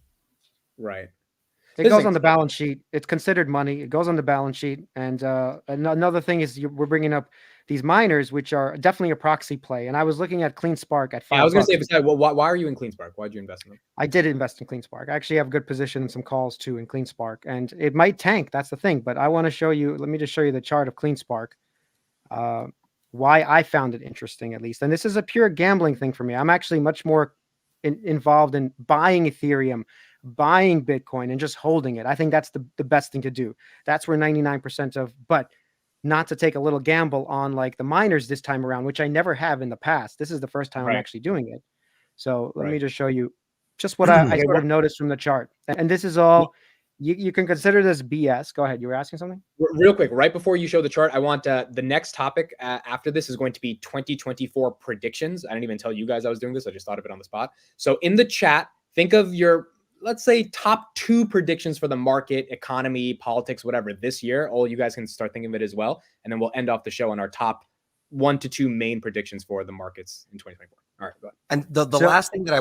Right. It goes on the balance sheet. It's considered money. It goes on the balance sheet. And another thing is we're bringing up these miners, which are definitely a proxy play. And I was looking at Cleanspark at $5. Yeah, I was going to say, besides, well, why are you in Cleanspark? Why did you invest in them? I did invest in Cleanspark. I actually have a good position in some calls too in Cleanspark, and it might tank. That's the thing. But I want to show you. Let me just show you the chart of Cleanspark. Why I found it interesting, at least. And this is a pure gambling thing for me. I'm actually much more involved in buying Ethereum, buying Bitcoin, and just holding it. I think that's the best thing to do. That's where 99% of, but not to take a little gamble on like the miners this time around, which I never have in the past. This is the first time I'm actually doing it. So let me just show you just what I sort of noticed from the chart. And this is all, you can consider this BS. Go ahead. You were asking something? Real quick, right before you show the chart, I want the next topic after this is going to be 2024 predictions. I didn't even tell you guys I was doing this. I just thought of it on the spot. So in the chat, think of your, let's say, top 2 predictions for the market, economy, politics, whatever this year. All you guys can start thinking of it as well. And then we'll end off the show on our top 1 to 2 main predictions for the markets in 2024. All right, go ahead. And the last thing that I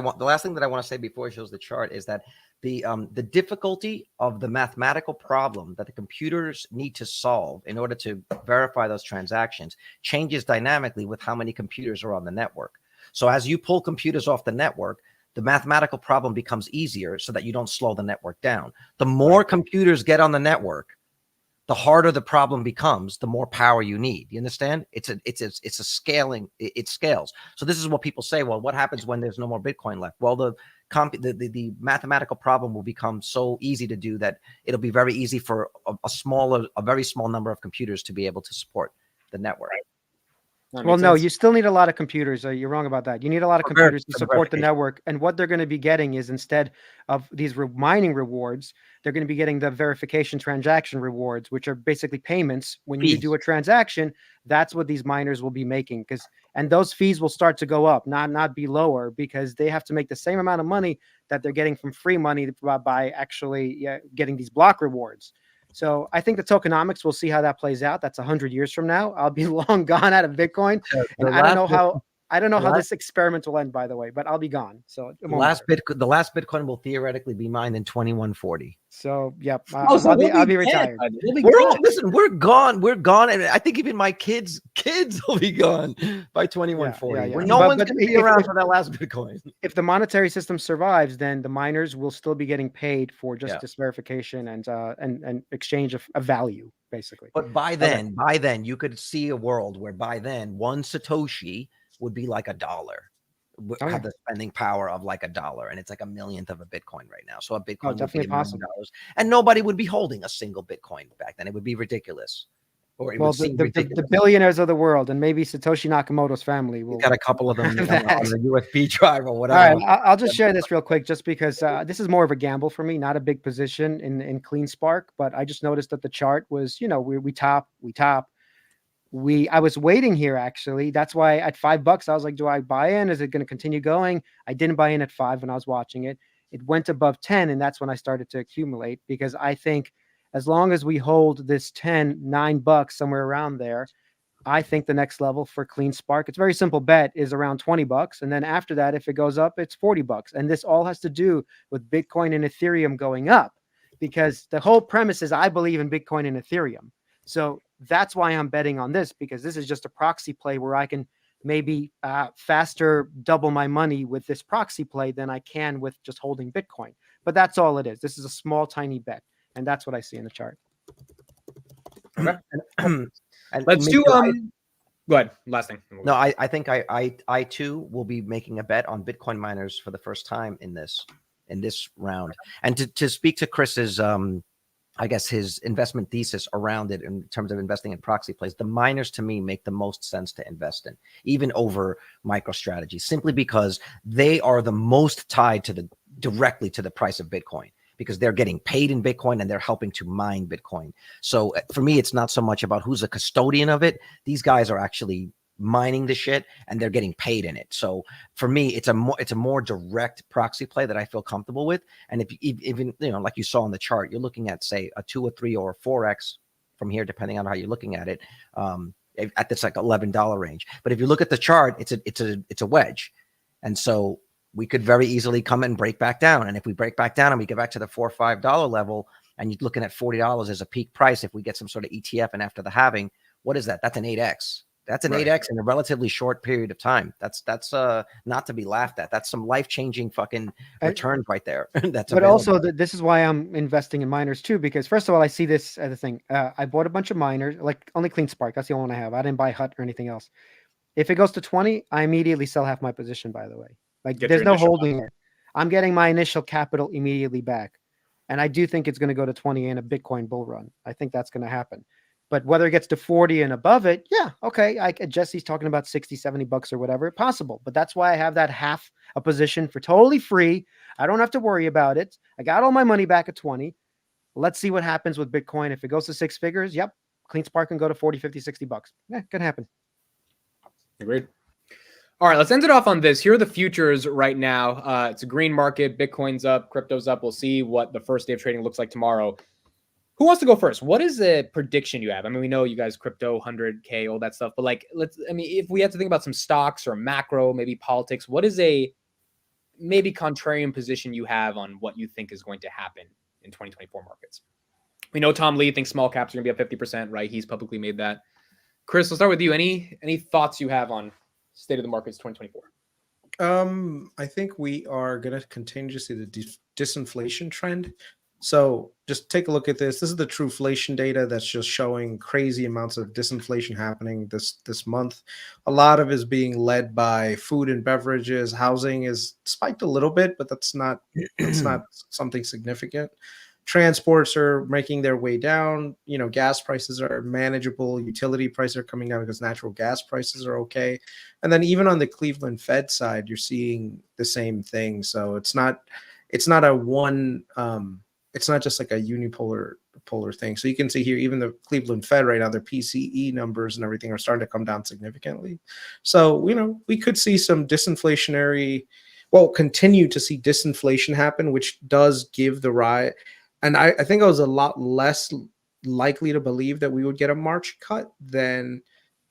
want to say before it shows the chart is that the difficulty of the mathematical problem that the computers need to solve in order to verify those transactions changes dynamically with how many computers are on the network. So as you pull computers off the network, the mathematical problem becomes easier so that you don't slow the network down. The more computers get on the network, the harder the problem becomes, the more power you need. You understand? It's a scaling. It scales. So this is what people say. Well, what happens when there's no more Bitcoin left? Well, the mathematical problem will become so easy to do that it'll be very easy for a very small number of computers to be able to support the network. Well, no, you still need a lot of computers. You're wrong about that. You need a lot of computers to support the network. And what they're going to be getting is, instead of these mining rewards, they're going to be getting the verification transaction rewards, which are basically payments. When you do a transaction, that's what these miners will be making. And those fees will start to go up, not be lower, because they have to make the same amount of money that they're getting from free money by actually getting these block rewards. So I think the tokenomics, we'll see how that plays out. That's 100 years from now. I'll be long gone out of Bitcoin. And I don't know how this experiment will end, by the way, but I'll be gone. So the last Bitcoin will theoretically be mined in 2140. So yep, I'll be retired. We're gone. We're gone, and I think even my kids will be gone by 2140. Yeah. No one's going to be around for that last Bitcoin. If the monetary system survives, then the miners will still be getting paid for just this verification and exchange of value, basically. But by then, you could see a world where by then 1 Satoshi would be like $1. Have the spending power of like $1, and it's like a millionth of a Bitcoin right now. So a Bitcoin would be $1 million, and nobody would be holding a single Bitcoin back then. It would be ridiculous. Or it would seem ridiculous. The billionaires of the world, and maybe Satoshi Nakamoto's family will got a couple of them on the USB drive or whatever. All right, I'll just share this real quick, just because this is more of a gamble for me, not a big position in Cleanspark, but I just noticed that the chart was, we top. I was waiting here, actually. That's why at $5, I was like, do I buy in? Is it going to continue going? I didn't buy in at 5 when I was watching it. It went above 10, and that's when I started to accumulate, because I think as long as we hold this $9 somewhere around there, I think the next level for Cleanspark, it's a very simple bet, is around $20. And then after that, if it goes up, it's $40. And this all has to do with Bitcoin and Ethereum going up, because the whole premise is I believe in Bitcoin and Ethereum. So that's why I'm betting on this, because this is just a proxy play where I can maybe faster double my money with this proxy play than I can with just holding Bitcoin. But that's all it is. This is a small, tiny bet. And that's what I see in the chart. Okay. Let's do go ahead. Last thing. No, I think I too will be making a bet on Bitcoin miners for the first time in this round. And to speak to Chris's I guess his investment thesis around it in terms of investing in proxy plays, the miners to me make the most sense to invest in, even over MicroStrategy, simply because they are the most tied directly to the price of Bitcoin, because they're getting paid in Bitcoin and they're helping to mine Bitcoin. So for me, it's not so much about who's a custodian of it. These guys are actually mining the shit and they're getting paid in it. So for me, it's a more direct proxy play that I feel comfortable with. And if you even, you know, like you saw on the chart, you're looking at say a 2 or 3 or 4x from here, depending on how you're looking at it, at this like $11 range. But if you look at the chart, it's a wedge. And so we could very easily come and break back down. And if we break back down and we get back to the $4 or $5 level, and you're looking at $40 as a peak price, if we get some sort of ETF and after the halving, what is that? That's an 8x. That's an 8x in a relatively short period of time. That's not to be laughed at. That's some life-changing fucking returns right there. That's but available. also this is why I'm investing in miners too, because first of all, I see this as a thing. I bought a bunch of miners, like only Cleanspark. That's the only one I have. I didn't buy Hut or anything else. If it goes to 20, I immediately sell half my position, by the way. Like Get there's your no initial holding it. I'm getting my initial capital immediately back. And I do think it's going to go to 20 in a Bitcoin bull run. I think that's going to happen. But whether it gets to 40 and above it, yeah, okay. Jesse's talking about 60, 70 bucks or whatever, possible. But that's why I have that half a position for totally free. I don't have to worry about it. I got all my money back at 20. Let's see what happens with Bitcoin. If it goes to 6 figures, yep, Cleanspark can go to 40, 50, 60 bucks. Yeah, can happen. Agreed. All right, let's end it off on this. Here are the futures right now. It's a green market. Bitcoin's up, crypto's up. We'll see what the first day of trading looks like tomorrow. Who wants to go first? What is a prediction you have? I mean, we know you guys crypto, 100K, all that stuff. But like, if we have to think about some stocks or macro, maybe politics, what is a maybe contrarian position you have on what you think is going to happen in 2024 markets? We know Tom Lee thinks small caps are going to be up 50%, right? He's publicly made that. Chris, let's start with you. Any thoughts you have on state of the markets 2024? I think we are going to continue to see the disinflation trend. So just take a look at this. This is the Truflation data that's just showing crazy amounts of disinflation happening this month. A lot of it is being led by food and beverages. Housing is spiked a little bit, but that's not something significant. Transports are making their way down. You know, gas prices are manageable. Utility prices are coming down because natural gas prices are okay. And then even on the Cleveland Fed side, you're seeing the same thing. So it's not a one. It's not just like a unipolar thing. So you can see here, even the Cleveland Fed right now, their PCE numbers and everything are starting to come down significantly. So, you know, we could see some continue to see disinflation happen, which does give the rise. And I think I was a lot less likely to believe that we would get a March cut than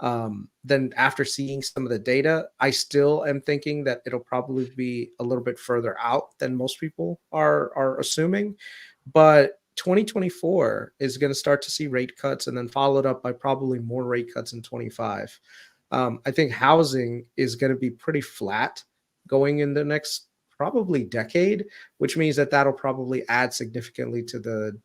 after seeing some of the data. I still am thinking that it'll probably be a little bit further out than most people are assuming. But 2024 is going to start to see rate cuts and then followed up by probably more rate cuts in 25. I think housing is going to be pretty flat going in the next probably decade, which means that that'll probably add significantly to the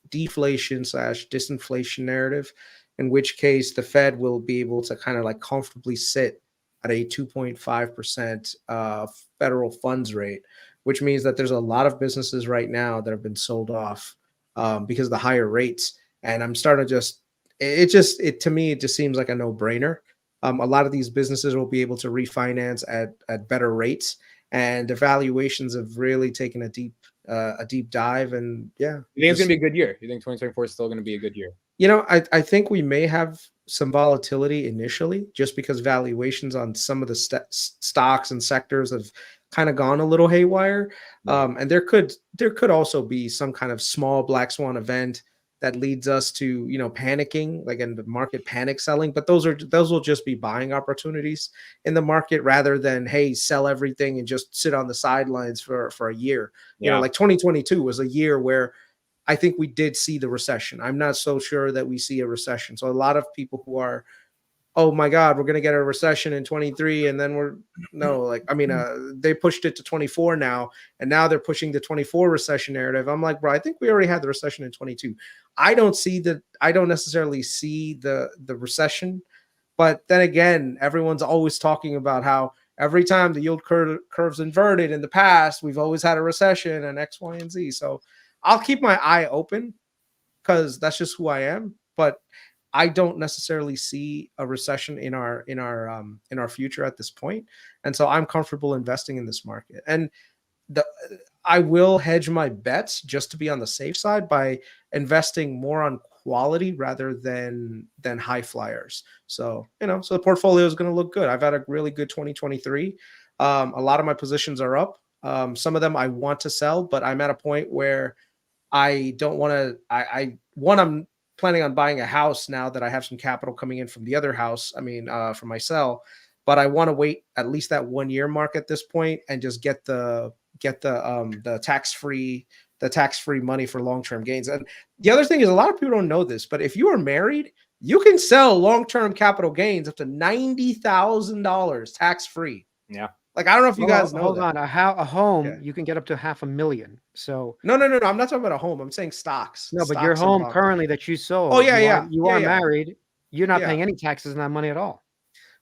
deflation / disinflation narrative, in which case the Fed will be able to kind of like comfortably sit at a 2.5% federal funds rate, which means that there's a lot of businesses right now that have been sold off because of the higher rates. And I'm starting to to me, it just seems like a no-brainer. A lot of these businesses will be able to refinance at better rates, and the valuations have really taken a deep dive. And yeah, You think it's going to be a good year? You think 2024 is still going to be a good year? You know, I think we may have some volatility initially just because valuations on some of the stocks and sectors have kind of gone a little haywire. And there could also be some kind of small black swan event that leads us to, you know, panicking, like in the market panic selling. But those will just be buying opportunities in the market rather than, hey, sell everything and just sit on the sidelines for a year. You know, like 2022 was a year where I think we did see the recession. I'm not so sure that we see a recession. So a lot of people who are, oh my God, we're going to get a recession in 23. And then they pushed it to 24 now. And now they're pushing the 24 recession narrative. I'm like, bro, I think we already had the recession in 22. I don't necessarily see the recession. But then again, everyone's always talking about how every time the yield curve's inverted in the past, we've always had a recession and X, Y, and Z. So I'll keep my eye open because that's just who I am. But I don't necessarily see a recession in our future at this point. And so I'm comfortable investing in this market. And I will hedge my bets just to be on the safe side by investing more on quality rather than high flyers. So, so the portfolio is going to look good. I've had a really good 2023. A lot of my positions are up. Some of them I want to sell, but I'm at a point where I don't want to. I'm planning on buying a house now that I have some capital coming in from the other house. I mean, from my sell, but I want to wait at least that 1 year mark at this point and just get the tax-free money for long-term gains. And the other thing is, a lot of people don't know this, but if you are married, you can sell long-term capital gains up to $90,000 tax-free. Yeah. Like, I don't know if you guys know Hold that. on. A home, Yeah. you can get up to $500,000. So No. I'm not talking about a home. I'm saying stocks. no, but Stocks your and home bonds. currently that you sold. Oh, yeah, You are yeah. married. You're not Yeah. paying any taxes on that money at all.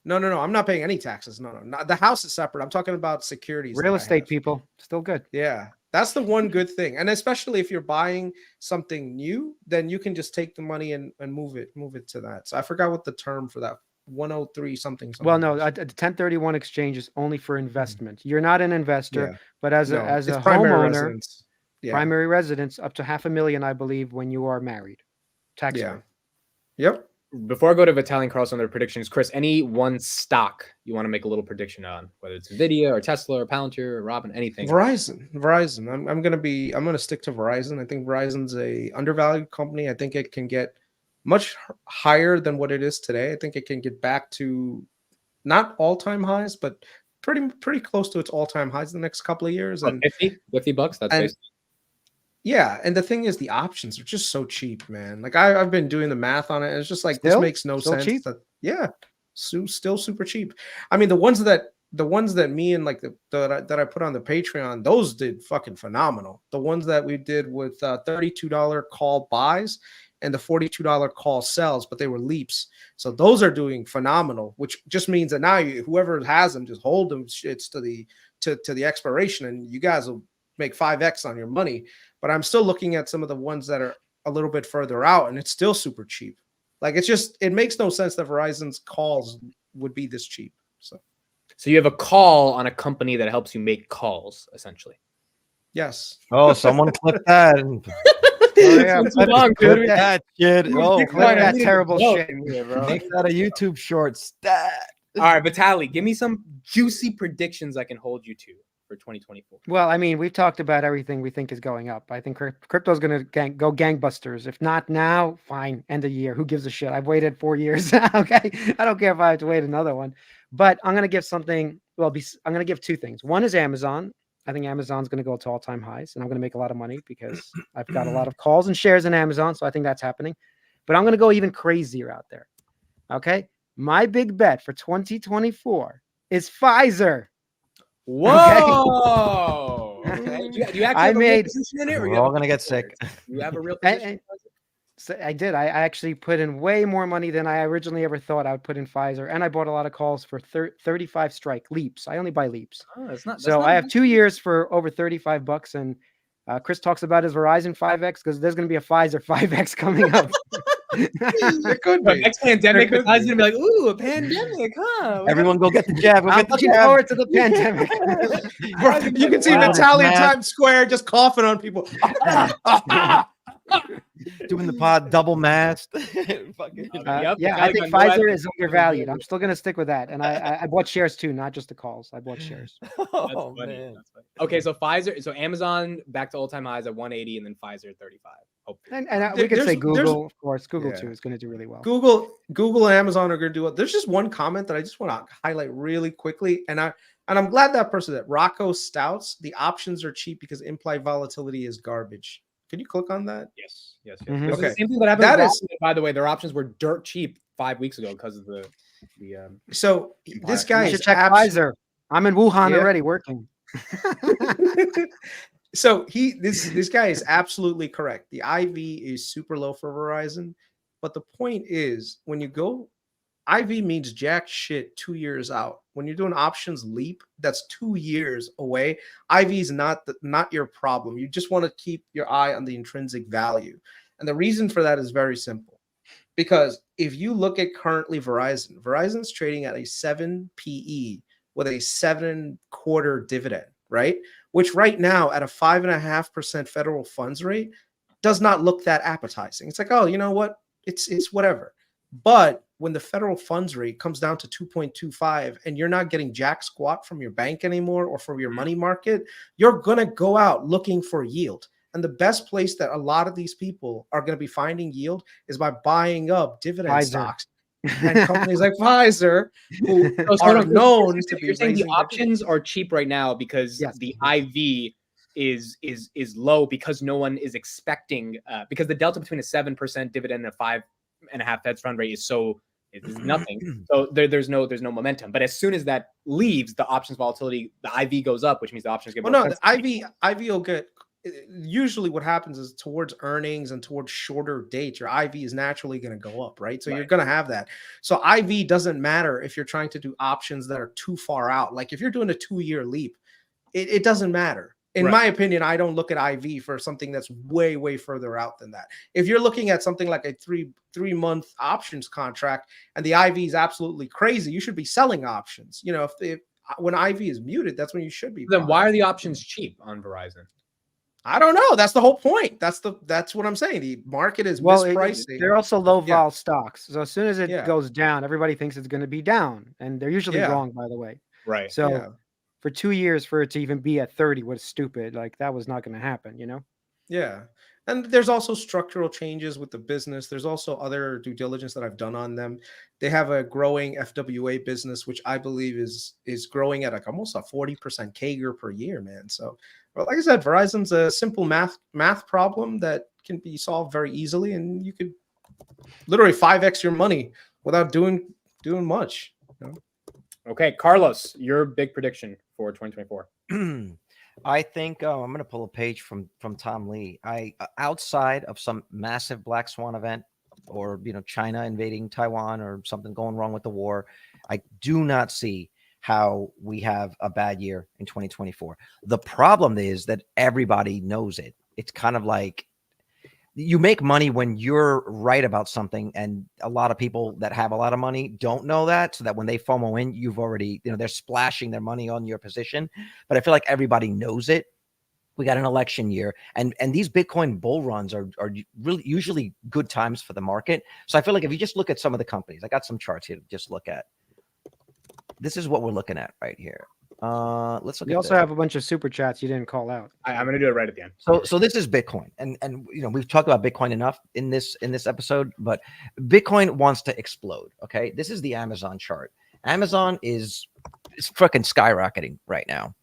No. I'm not paying any taxes. No. The house is separate. I'm talking about securities. Real that I estate have. people, still good. Yeah. That's the one good thing. And especially if you're buying something new, then you can just take the money and move it to that. So I forgot what the term for that 103 something. Well, no, was. a 1031 exchange is only for investment. You're not an investor, Yeah. but as No, a it's primary homeowner, residence. Yeah. primary residence, up to $500,000, I believe, when you are married, tax free. Yeah. Yep. Before I go to Vitaly and Carlos on their predictions, Chris, any one stock you want to make a little prediction on, whether it's Nvidia or Tesla or Palantir or Robin, anything? Verizon. I'm gonna stick to Verizon. I think Verizon's a undervalued company. I think it can get much higher than what it is today. I think it can get back to not all-time highs, but pretty close to its all-time highs in the next couple of years. And $50 that's and- basically. yeah, and the thing is, the options are just so cheap, man. Like I've been doing the math on it, and it's just like Still? this makes no Still sense. cheap? Still super cheap. I mean, the ones that me and like that I put on the Patreon, those did fucking phenomenal. The ones that we did with $32 call buys and the $42 call sells, but they were leaps. So those are doing phenomenal, which just means that now whoever has them, just hold them shits to the expiration, and you guys will make 5x on your money. But I'm still looking at some of the ones that are a little bit further out, and it's still super cheap. Like it makes no sense that Verizon's calls would be this cheap. So you have a call on a company that helps you make calls, essentially. yes. Oh, someone clip that. And yeah, Too long, clip dude. that shit. Oh, Clip Come on, I that need a terrible vote shit. here, bro. make that a YouTube short. Stat. All right, Vitaly, give me some juicy predictions I can hold you to for 2024. Well, I mean, we've talked about everything we think is going up. I think crypto's going to go gangbusters. If not now, fine. End of year. Who gives a shit? I've waited 4 years. Okay. I don't care if I have to wait another one. But I'm going to give something. Well, I'm going to give two things. One is Amazon. I think Amazon's going to go to all-time highs, and I'm going to make a lot of money because I've got a lot of calls and shares in Amazon. So I think that's happening. But I'm going to go even crazier out there. Okay. My big bet for 2024 is Pfizer. Whoa! Okay. Do you actually have a real position in it, or you We're have all a- gonna get sick. You have a real position? So I did. I actually put in way more money than I originally ever thought I would put in Pfizer, and I bought a lot of calls for 35 strike leaps. I only buy leaps. Oh, that's not. So I have 2 years for over $35, and Chris talks about his Verizon 5X because there's going to be a Pfizer 5X coming up. It could But be. next pandemic, There could Vitaly's be. gonna be like, "Ooh, a pandemic, huh?" Everyone go get the jab. Go I'm get the looking jab. forward to the pandemic. You can see Wow, Vitaly in man. Times Square just coughing on people. Doing the pod double masked. Fucking- Yep, Yeah, Vitaly I think got no Pfizer ethics. is undervalued. I'm still going to stick with that, and I bought shares too, not just the calls. I bought shares. That's Oh funny. man. That's funny. Okay, so Pfizer, so Amazon back to all-time highs at 180, and then Pfizer 35. Hopefully. And we can say There's- Google, of course. Google Yeah. too is going to do really well. Google and Amazon are going to do it. There's just one comment that I just want to highlight really quickly, and I'm glad that person that Rocco Stouts. The options are cheap because implied volatility is garbage. Can you click on that? Yes. Mhm. This is Okay. the same thing that happened. That with is- Robinhood, by the way, their options were dirt cheap 5 weeks ago because of the So this guy You is should check abs- Pfizer. I'm in Wuhan Yeah. already working. So this guy is absolutely correct. The IV is super low for Verizon, but the point is when you go IV means jack shit 2 years out. When you're doing options leap, that's 2 years away. IV is not your problem. You just want to keep your eye on the intrinsic value. And the reason for that is very simple. Because if you look at currently Verizon's trading at a 7 PE with a 7.25 dividend, right? Which right now at a 5.5% federal funds rate, does not look that appetizing. It's like, oh, you know what? It's whatever. But when the federal funds rate comes down to 2.25 and you're not getting jack squat from your bank anymore or from your money market, you're going to go out looking for yield. And the best place that a lot of these people are going to be finding yield is by buying up dividend Pfizer. stocks and companies like Pfizer, who Oh, so are hold on. known to be You're saying the raising their options are cheap right now because Yes. the IV is low because no one is expecting because the delta between a 7% dividend and a 5.5 Fed fund rate is nothing. So there's no momentum. But as soon as that leaves, the options volatility, the IV goes up, which means the options get Well, more no, expensive. the IV will get. Usually, what happens is towards earnings and towards shorter dates, your IV is naturally going to go up, right? So you're Right. going to have that. So IV doesn't matter if you're trying to do options that are too far out. Like if you're doing a 2-year leap, it doesn't matter. In Right. my opinion, I don't look at IV for something that's way further out than that. If you're looking at something like a three-month options contract and the IV is absolutely crazy, you should be selling options. You know, if when IV is muted, that's when you should be. Then why buying. are the options cheap on Verizon? I don't know. That's the whole point. That's what I'm saying. The market is mispricing. They're also low Yeah. vol stocks. So as soon as it Yeah. goes down, everybody thinks it's going to be down, and they're usually Yeah. wrong, by the way. Right. So Yeah. for 2 years for it to even be at 30 was stupid. Like that was not going to happen, you know? Yeah. And there's also structural changes with the business. There's also other due diligence that I've done on them. They have a growing FWA business, which I believe is growing at like almost a 40% CAGR per year, man. So, well, like I said, Verizon's a simple math problem that can be solved very easily, and you could literally 5x your money without doing much. You know? Okay, Carlos, your big prediction for 2024. I think I'm going to pull a page from Tom Lee. Outside of some massive black swan event, or China invading Taiwan, or something going wrong with the war, I do not see how we have a bad year in 2024. The problem is that everybody knows it. It's kind of like you make money when you're right about something, and a lot of people that have a lot of money don't know that, so that when they FOMO in, you've already, they're splashing their money on your position. But I feel like everybody knows it. We got an election year, and these Bitcoin bull runs are really usually good times for the market. So I feel like if you just look at some of the companies, I got some charts here to just look at. This is what we're looking at right here. Let's look. We also have a bunch of super chats you didn't call out. I'm going to do it right at the end. So this is Bitcoin, and we've talked about Bitcoin enough in this episode, but Bitcoin wants to explode. Okay, this is the Amazon chart. Amazon is freaking skyrocketing right now.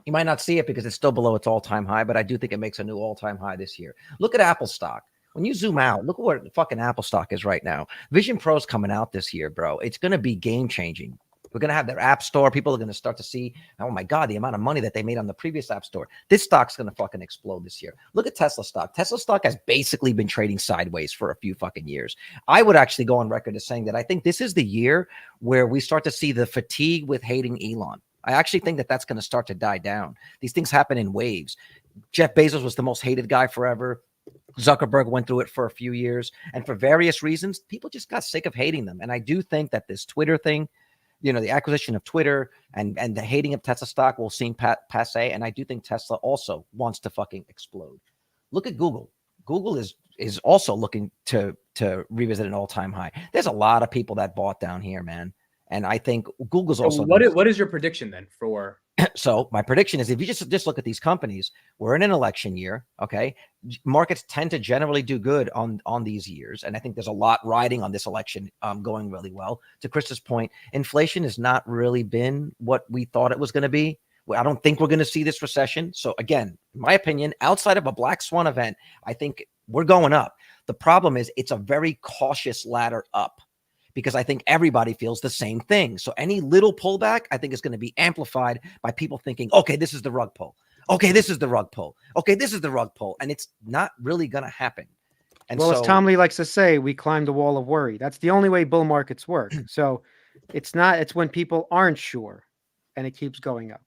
You might not see it because it's still below its all-time high, but I do think it makes a new all-time high this year. Look at Apple stock. When you zoom out, look at where fucking Apple stock is right now. Vision Pro's coming out this year, bro. It's going to be game-changing. We're going to have their app store. People are going to start to see, oh my God, the amount of money that they made on the previous app store. This stock's going to fucking explode this year. Look at Tesla stock. Tesla stock has basically been trading sideways for a few fucking years. I would actually go on record as saying that I think this is the year where we start to see the fatigue with hating Elon. I actually think that that's going to start to die down. These things happen in waves. Jeff Bezos was the most hated guy forever. Zuckerberg went through it for a few years. And for various reasons, people just got sick of hating them. And I do think that this Twitter thing, the acquisition of Twitter and the hating of Tesla stock will seem passe. And I do think Tesla also wants to fucking explode. Look at Google. Google is also looking to revisit an all-time high. There's a lot of people that bought down here, man. And I think Google's also. What is your prediction then for? So my prediction is if you just look at these companies, we're in an election year. Okay. Markets tend to generally do good on these years. And I think there's a lot riding on this election going really well. To Chris's point, inflation has not really been what we thought it was going to be. I don't think we're going to see this recession. So again, in my opinion, outside of a black swan event, I think we're going up. The problem is it's a very cautious ladder up, because I think everybody feels the same thing. So any little pullback, I think, is going to be amplified by people thinking, okay, this is the rug pull. Okay, this is the rug pull. Okay, this is the rug pull. And it's not really going to happen. And well, as Tom Lee likes to say, we climbed the wall of worry. That's the only way bull markets work. So it's when people aren't sure and it keeps going up.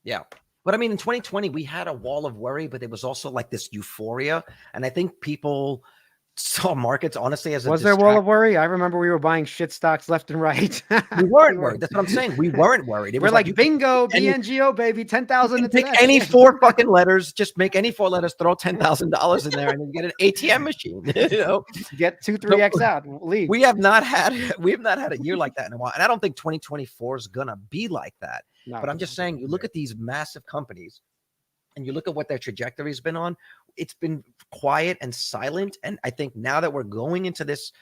Yeah. But I mean, in 2020, we had a wall of worry, but there was also like this euphoria. And I think people saw markets honestly as a Was there a wall of worry? I remember we were buying shit stocks left and right. We weren't worried. That's what I'm saying. We weren't worried. It We're was like, you bingo, and- BNGO, baby, 10,000 into pick that any shit. 4 fucking letters. Just make any 4 letters. Throw $10,000 in there, and then get an ATM machine. You know, Get 2-3x out. Leave. we have not had a year like that in a while, and I don't think 2024 is gonna be like that. No. But I'm just saying, you look at these massive companies, and you look at what their trajectory has been on. It's been quiet and silent, and I think now that we're going into this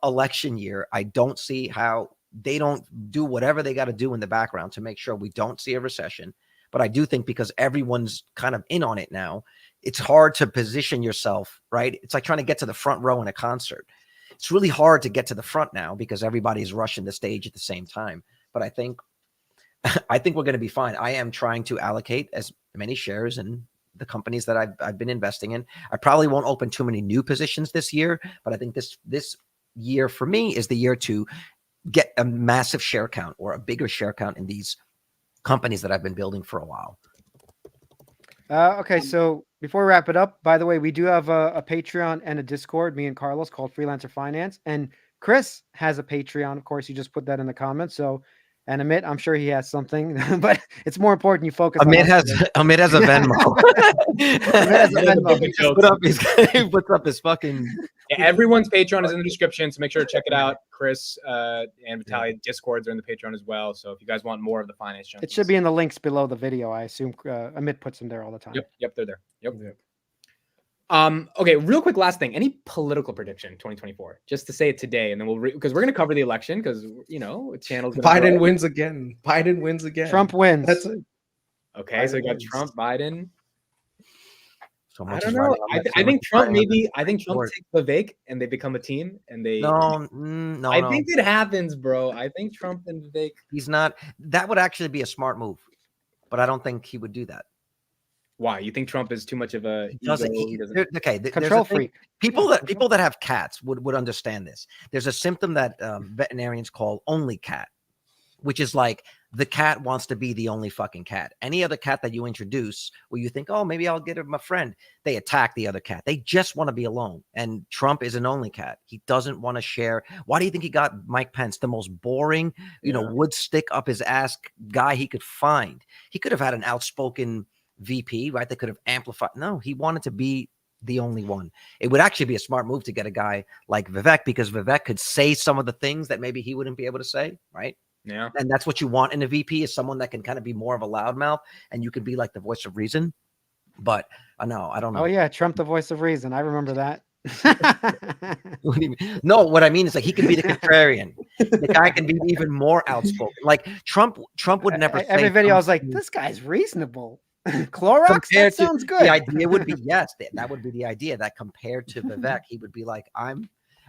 election year, I don't see how they don't do whatever they got to do in the background to make sure we don't see a recession. But I do think because everyone's kind of in on it now, it's hard to position yourself, right? It's like trying to get to the front row in a concert. It's really hard to get to the front now because everybody's rushing the stage at the same time. But I think we're going to be fine. I am trying to allocate as many shares in the companies that I've been investing in. I probably won't open too many new positions this year, but I think this year for me is the year to get a massive share count or a bigger share count in these companies that I've been building for a while. Okay, so before we wrap it up, by the way, we do have a Patreon and a Discord, me and Carlos, called Freelancer Finance. And Chris has a Patreon. Of course, you just put that in the comments. So, and Amit, I'm sure he has something, but it's more important you focus on Amit us has today. Amit has a Venmo. has a Venmo. Big joke. He puts up his fucking. Yeah, everyone's Patreon is in the description, so make sure to check it out. Chris and VITALY Discords are in the Patreon as well. So if you guys want more of the finance, It should be in the links below the video. I assume Amit puts them there all the time. Yep, they're there. Yep. Okay, real quick, last thing. Any political prediction 2024? Just to say it today, and then we'll because we're gonna cover the election because channel's gonna Biden grow. wins again. Biden wins again. Trump wins. That's it. Okay, Biden so we got wins. Trump, Biden. So I much don't is know. riding on that- I so think much is Trump riding on maybe. that I think Trump board. takes Vivek and they become a team, and they. No, I think it happens, bro. I think Trump and Vivek. he's not. That would actually be a smart move, but I don't think he would do that. Why? You think Trump is too much of a He doesn't. ego? He- He doesn't. there- okay, there's a Control thing- freak. People that have cats would understand this. There's a symptom that veterinarians call only cat, which is like the cat wants to be the only fucking cat. Any other cat that you introduce where you think, oh, maybe I'll get him a friend, they attack the other cat. They just want to be alone. And Trump is an only cat. He doesn't want to share. Why do you think he got Mike Pence, the most boring, would stick up his ass guy he could find? He could have had an outspoken VP, right? They could have amplified. No, he wanted to be the only one. It would actually be a smart move to get a guy like Vivek because Vivek could say some of the things that maybe he wouldn't be able to say, right? Yeah. And that's what you want in a VP is someone that can kind of be more of a loudmouth and you could be like the voice of reason. But no, I don't know. Oh yeah, Trump, the voice of reason. I remember that. What do you mean? No, what I mean is like he can be the contrarian. The guy can be even more outspoken. Like Trump would never say Every video I was like, something- this guy's reasonable. Clorox, that compared to- sounds good. The idea would be yes, that would be the idea that compared to Vivek, he would be like,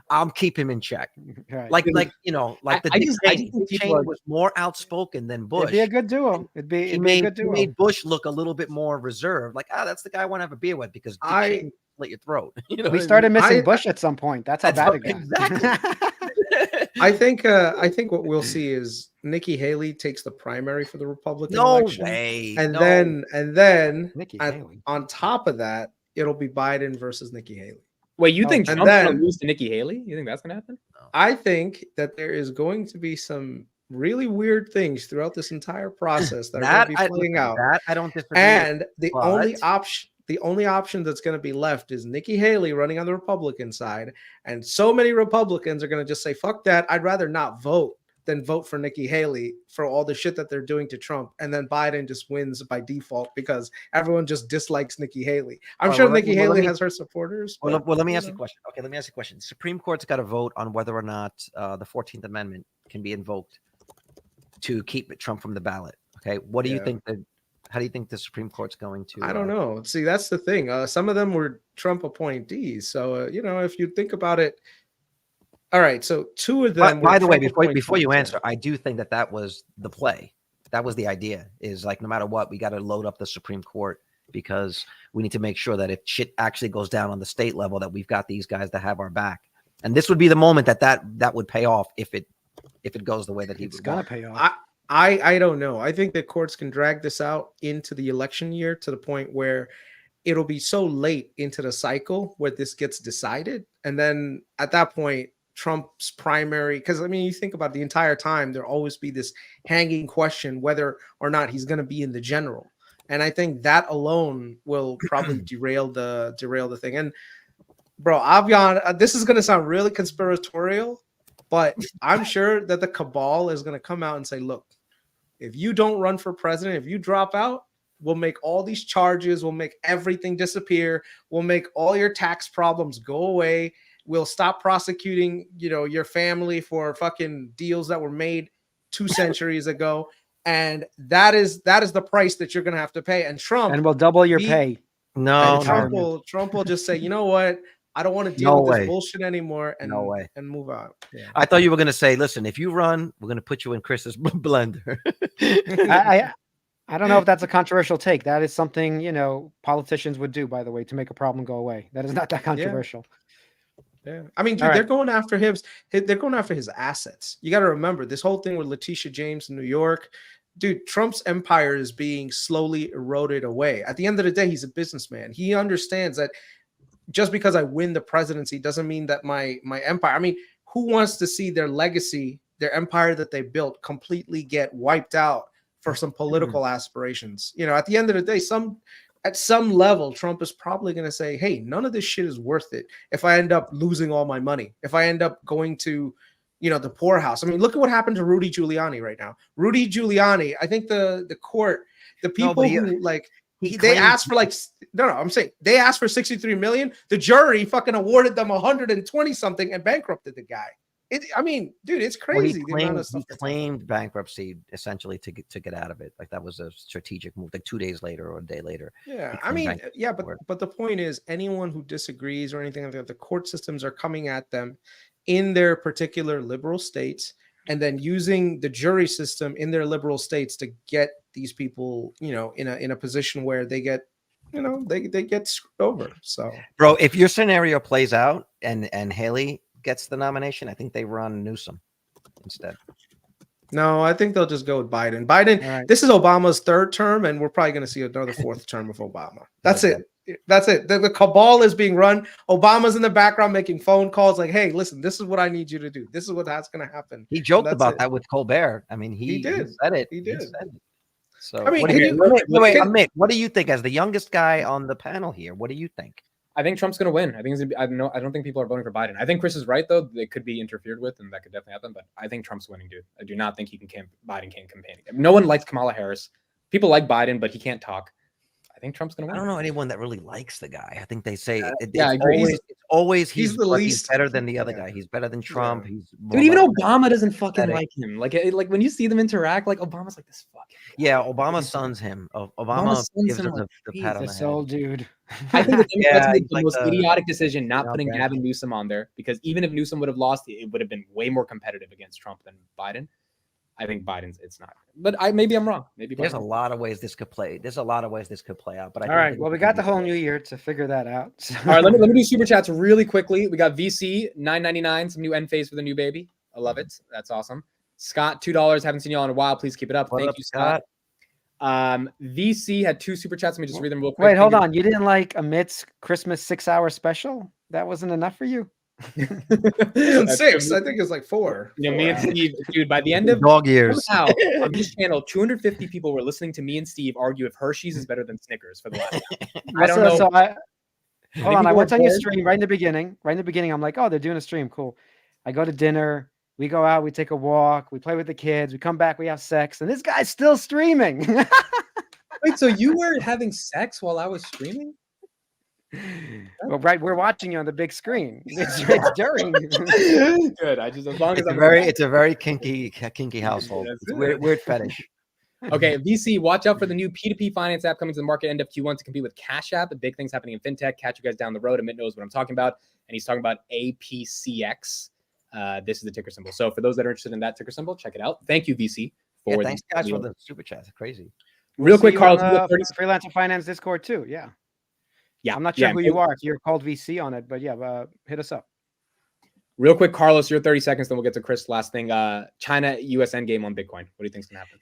I'll keep him in check. Right. Like the I Dick just Cheney. think Dick people Cheney are- was more outspoken than Bush. It'd be a good duo. It'd be He a made, good he duo. made Bush look a little bit more reserved. Like, that's the guy I want to have a beer with because Dick Cheney will slit your throat. You know We what I started mean? missing I- Bush at some point. That's how That's bad it how- got. I think what we'll see is Nikki Haley takes the primary for the Republican No election. way. And No. then Nikki at- Haley. on top of that, it'll be Biden versus Nikki Haley. Wait, you think and Trump's gonna then- lose to Nikki Haley? You think that's gonna happen? I think that there is going to be some really weird things throughout this entire process that are going to be playing out. That I don't disagree. And the but- only option that's going to be left is Nikki Haley running on the Republican side. And so many Republicans are going to just say, fuck that. I'd rather not vote than vote for Nikki Haley for all the shit that they're doing to Trump. And then Biden just wins by default because everyone just dislikes Nikki Haley. I'm sure Nikki Haley has her supporters. Well, but, let me ask you you a know. question. Okay, let me ask you a question. Supreme Court's got to vote on whether or not the 14th Amendment can be invoked to keep Trump from the ballot. Okay, what do you Yeah. think? How do you think the Supreme Court's going to? I don't know. See, that's the thing. Some of them were Trump appointees. So, if you think about it. All right. So 2 of them. By were the way, Trump before you appointees. answer, I do think that was the play. That was the idea. Is like no matter what, we got to load up the Supreme Court because we need to make sure that if shit actually goes down on the state level, that we've got these guys that have our back. And this would be the moment that would pay off if it goes the way that he It's would gonna want. pay off. I don't know. I think that courts can drag this out into the election year to the point where it'll be so late into the cycle where this gets decided. And then at that point, Trump's primary, because I mean, you think about the entire time, there'll always be this hanging question whether or not he's going to be in the general. And I think that alone will probably derail the thing. And bro, I'll be honest, this is going to sound really conspiratorial, but I'm sure that the cabal is going to come out and say, look, if you don't run for president, if you drop out, we'll make all these charges, we'll make everything disappear, we'll make all your tax problems go away. We'll stop prosecuting, your family for fucking deals that were made 2 centuries ago. And that is the price that you're going to have to pay. And Trump, and we'll double your pay. No, Trump will just say, you know what? I don't want to deal with this bullshit anymore, and and move on. Yeah. I thought you were going to say, listen, if you run, we're going to put you in KRIS's blender. I don't know if that's a controversial take. That is something, politicians would do, by the way, to make a problem go away. That is not that controversial. Yeah. I mean, dude, they're going after his assets. You got to remember this whole thing with Letitia James in New York. Dude, Trump's empire is being slowly eroded away. At the end of the day, he's a businessman. He understands that just because I win the presidency doesn't mean that my empire. I mean, who wants to see their legacy, their empire that they built, completely get wiped out for some political aspirations? At the end of the day, at some level, Trump is probably going to say, hey, none of this shit is worth it if I end up losing all my money, if I end up going to, the poorhouse. I mean, look at what happened to Rudy Giuliani right now. Rudy Giuliani, I think the court, the people they asked for I'm saying they asked for 63 million. The jury fucking awarded them 120 something and bankrupted the guy. I mean, dude, it's crazy. He claimed bankruptcy essentially to get out of it. Like that was a strategic move. Like 2 days later or a day later. Yeah, I mean, yeah, but the point is, anyone who disagrees or anything like that, the court systems are coming at them in their particular liberal states, and then using the jury system in their liberal states to get these people, in a position where they get, they get screwed over. So, bro, if your scenario plays out and Haley gets the nomination, I think they run Newsom instead. No, I think they'll just go with Biden. This is Obama's 3rd term, and we're probably going to see another 4th term of Obama. That's it. That's it. The cabal is being run. Obama's in the background making phone calls like, hey, listen, this is what I need you to do. This is that's going to happen. He joked about that with Colbert. I mean, he did. He said it. He did. So, I mean, Amit, what do you think as the youngest guy on the panel here? What do you think? I think Trump's going to win. I don't think people are voting for Biden. I think KRIS is right, though. They could be interfered with, and that could definitely happen. But I think Trump's winning, dude. I do not think Biden can't campaign. No one likes Kamala Harris. People like Biden, but he can't talk. I think Trump's going to win. I don't know anyone that really likes the guy. I think they say I agree. It's always he's the least he's better than the other guy. He's better than Trump. Yeah. Dude, even Obama doesn't fucking like him. Like when you see them interact, like Obama's like this fucking guy. Yeah, Obama sons him. Obama gives him the pat on the head. Dude. I think the Democrats made the most idiotic decision not putting Gavin Newsom on there, because even if Newsom would have lost, it would have been way more competitive against Trump than Biden. I think it's not. But maybe I'm wrong. Maybe there's a lot of ways this could play. There's a lot of ways this could play out. But all right, well, we got the whole new year to figure that out. So. All right, let me do super chats really quickly. We got VC $9.99, some new end phase for the new baby. I love it. That's awesome. Scott $2. Haven't seen y'all in a while. Please keep it up. Thank you, Scott. VC had 2 super chats. Let me just read them real quick. Wait, hold on. You didn't like Amit's Christmas 6-hour special? That wasn't enough for you? It's 6. I think it's like 4. Me and Steve, dude, by the end of dog years on this channel, 250 people were listening to me and Steve argue if Hershey's is better than Snickers for the last I don't know. So hold on, I went on your stream right in the beginning. I'm like, oh, they're doing a stream. Cool. I go to dinner. We go out. We take a walk. We play with the kids. We come back. We have sex. And this guy's still streaming. Wait, so you were having sex while I was streaming? Well, right, we're watching you on the big screen. It's during. Good. As long as it's a very kinky household. It's weird fetish. Okay, VC, watch out for the new P2P finance app coming to the market end of Q1 to compete with Cash App. The big things happening in fintech. Catch you guys down the road. Amit knows what I'm talking about, and he's talking about APCX. This is the ticker symbol. So for those that are interested in that ticker symbol, check it out. Thank you, VC. Thanks guys for the super chat. It's crazy. Real quick, Carl. Freelancer Finance Discord too. Yeah. I'm not sure who you are if you're called VC on it, but hit us up. Real quick, Carlos, your 30 seconds, then we'll get to KRIS. Last thing, China US endgame on Bitcoin. What do you think's gonna happen?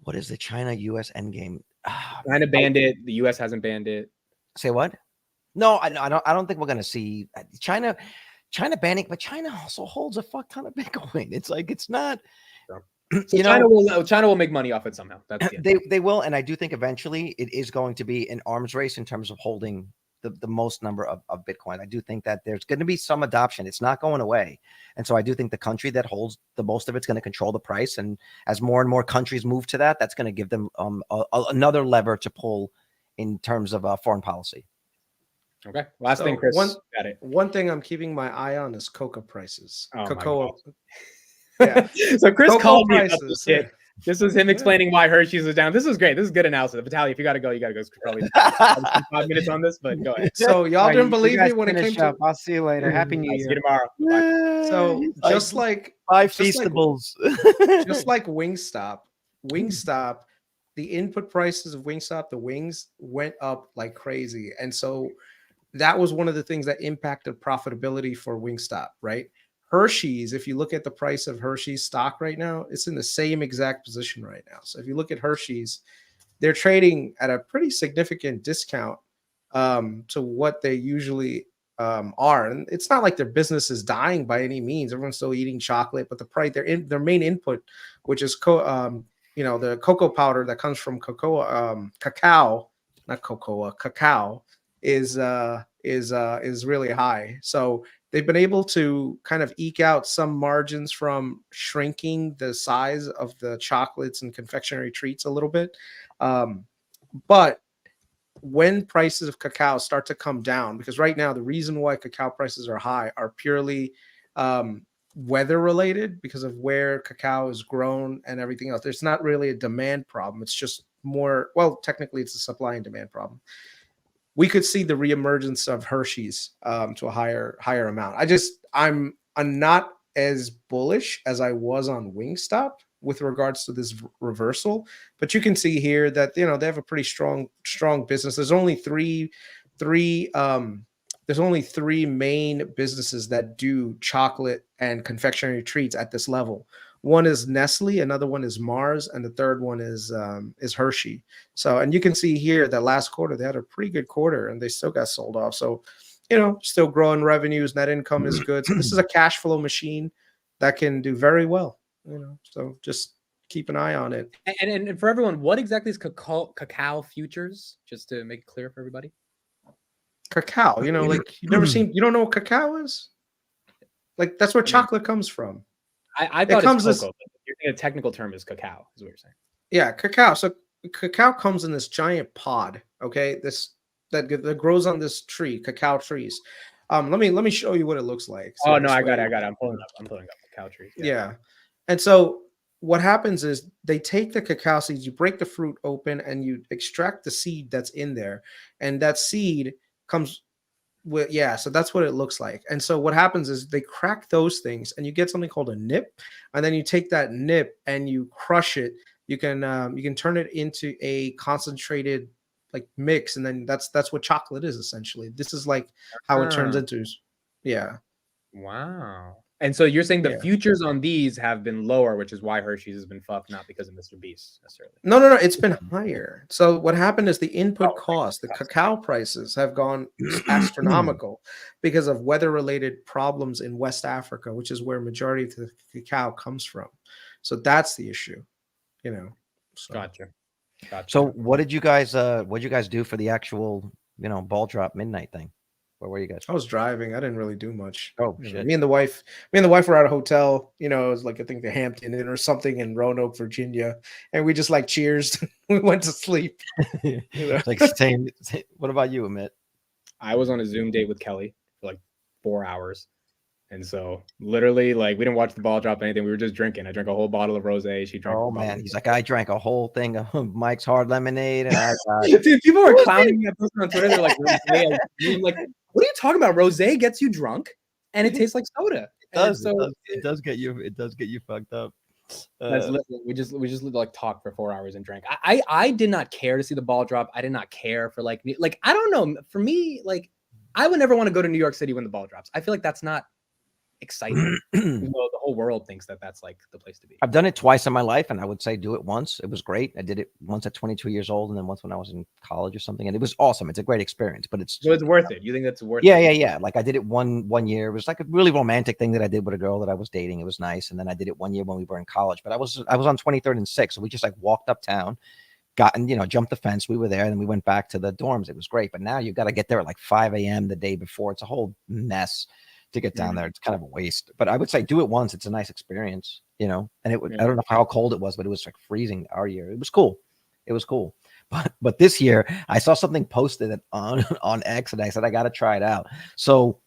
What is the China US endgame? China banned it. The US hasn't banned it. Say what? No, I don't think we're gonna see China. China banning, but China also holds a fuck ton of Bitcoin. It's like it's not. So China will make money off it somehow. That's they will, and I do think eventually it is going to be an arms race in terms of holding the most number of Bitcoin. I do think that there's going to be some adoption. It's not going away, and so I do think the country that holds the most of it's going to control the price. And as more and more countries move to that, that's going to give them another lever to pull in terms of foreign policy. Okay. Last So thing, Chris. Got it. One thing I'm keeping my eye on is cocoa prices. Oh my Cocoa. God. Yeah. So Chris Cocoa called me about prices, this shit. yeah. This was him explaining why Hershey's was down. This was great. This is good analysis. Vitaly, if you got to go, you got to go. Probably 5 minutes on this, but go ahead. So y'all Alright, didn't you believe me guys when it finish came up. to. I'll see you later. Happy New I'll see you Year. tomorrow. Bye. So just like five just like- feastables. just like Wingstop, the input prices of Wingstop, the wings went up like crazy. And so that was one of the things that impacted profitability for Wingstop, right? Hershey's, if you look at the price of Hershey's stock right now, it's in the same exact position right now. So if you look at Hershey's, they're trading at a pretty significant discount to what they usually are. And it's not like their business is dying by any means. Everyone's still eating chocolate, but the price, their main input, which is the cocoa powder that comes from cacao, is really high. So they've been able to kind of eke out some margins from shrinking the size of the chocolates and confectionery treats a little bit. But when prices of cacao start to come down, because right now the reason why cacao prices are high are purely weather related because of where cacao is grown and everything else. There's not really a demand problem. It's just more, well, technically it's a supply and demand problem. We could see the reemergence of Hershey's to a higher amount. I'm not as bullish as I was on Wingstop with regards to this reversal, but you can see here that they have a pretty strong business. There's only three main businesses that do chocolate and confectionery treats at this level. One is Nestle, another one is Mars, and the third one is Hershey. So, and you can see here that last quarter they had a pretty good quarter, and they still got sold off. So, still growing revenues, net income is good. So this is a cash flow machine that can do very well. So just keep an eye on it. And for everyone, what exactly is Coco Futures? Just to make it clear for everybody. Cacao, like you don't know what cacao is? Like that's where chocolate comes from. I thought it's cocoa, but you're saying a technical term is cacao, is what you're saying. Yeah, cacao. So cacao comes in this giant pod, okay? That grows on this tree, cacao trees. Let me show you what it looks like. So I got it. I'm pulling up cacao trees. Yeah. And so what happens is they take the cacao seeds, you break the fruit open, and you extract the seed that's in there, and that seed comes with so that's what it looks like. And so what happens is they crack those things and you get something called a nip, and then you take that nip and you crush it. You can turn it into a concentrated like mix, and then that's what chocolate is essentially. This is like how it turns into. Wow. And so you're saying the futures on these have been lower, which is why Hershey's has been fucked, not because of Mr. Beast necessarily. No, it's been higher. So what happened is the input cost, the cacao prices have gone astronomical because of weather-related problems in West Africa, which is where majority of the cacao comes from. So that's the issue, So. Gotcha. So what did you guys do for the actual, ball drop midnight thing? Where were you guys? I was driving. I didn't really do much. Oh shit. Me and the wife were at a hotel, it was like I think the Hampton Inn or something in Roanoke, Virginia. And we just like cheers. We went to sleep. Like same. What about you, Amit? I was on a Zoom date with Kelly for like 4 hours. And so literally like we didn't watch the ball drop or anything. We were just drinking. I drank a whole bottle of rosé. She drank. Oh man, he's like, I drank a whole thing of Mike's Hard Lemonade, and I got. Dude, people were clowning me on Twitter. They're like, rosé. I'm like, what are you talking about? Rosé gets you drunk, and it tastes like soda. It does get you fucked up. We just like talk for 4 hours and drank. I did not care to see the ball drop. I did not care for like I don't know. For me, like I would never want to go to New York City when the ball drops. I feel like that's not exciting. Even though the whole world thinks that that's like the place to be. I've done it twice in my life, and I would say do it once. It was great. I did it once at 22 years old, and then once when I was in college or something, and it was awesome. It's a great experience, but it's So it's worth it. You think that's worth yeah, it? yeah. Like I did it one year. It was like a really romantic thing that I did with a girl that I was dating. It was nice, and then I did it 1 year when we were in college. But I was on 23rd and 6th, so we just like walked uptown, jumped the fence. We were there, and then we went back to the dorms. It was great. But now you've got to get there at like 5 a.m. the day before. It's a whole mess to get down there. It's kind of a waste. But I would say do it once. It's a nice experience, and I don't know how cold it was, but it was like freezing our year. It was cool. It was cool. But this year I saw something posted on X, and I said I got to try it out. So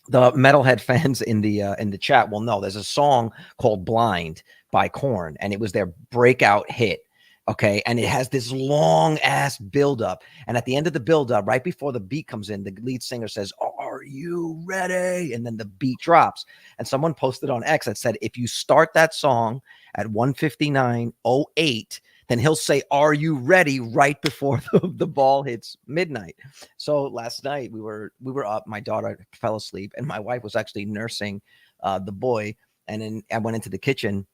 the metalhead fans in the chat will know there's a song called Blind by Korn, and it was their breakout hit. Okay. And it has this long ass buildup. And at the end of the buildup, right before the beat comes in, the lead singer says, "Are you ready?" And then the beat drops. And someone posted on X that said, if you start that song at 1:59:08, then he'll say, "Are you ready?" right before the ball hits midnight. So last night we were up. My daughter fell asleep, and my wife was actually nursing the boy. And then I went into the kitchen.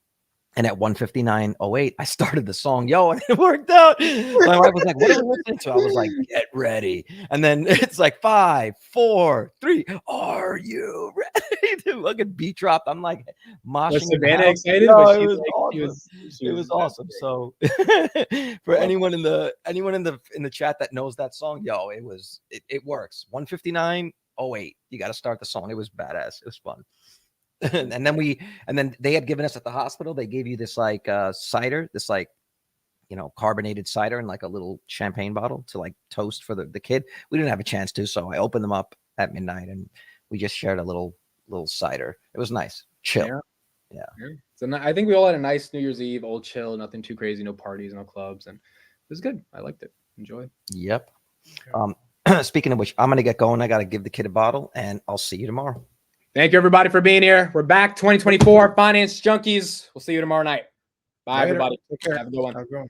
And at 1:59:08, I started the song, and it worked out. My wife was like, "What are we listening to?" I was like, "Get ready." And then it's like 5, 4, 3. Are you ready? To look at beat drop. I'm like moshing. Was Savannah around. excited? No, But it she was like, awesome. she It was awesome. So for anyone in the chat that knows that song, it works. 1:59:08. You got to start the song. It was badass. It was fun. and then they had given us at the hospital, they gave you this like cider, this like carbonated cider in like a little champagne bottle to like toast for the kid. We didn't have a chance to, so I opened them up at midnight and we just shared a little cider. It was nice, chill. Yeah. So I think we all had a nice New Year's Eve, old chill, nothing too crazy, no parties, no clubs, and it was good. I liked it. Enjoy. Yep. Speaking of which, I'm gonna get going. I gotta give the kid a bottle, and I'll see you tomorrow. Thank you, everybody, for being here. We're back, 2024 Finance Junkies. We'll see you tomorrow night. Bye, Later. everybody. Take care. Have a good one. Have a good one.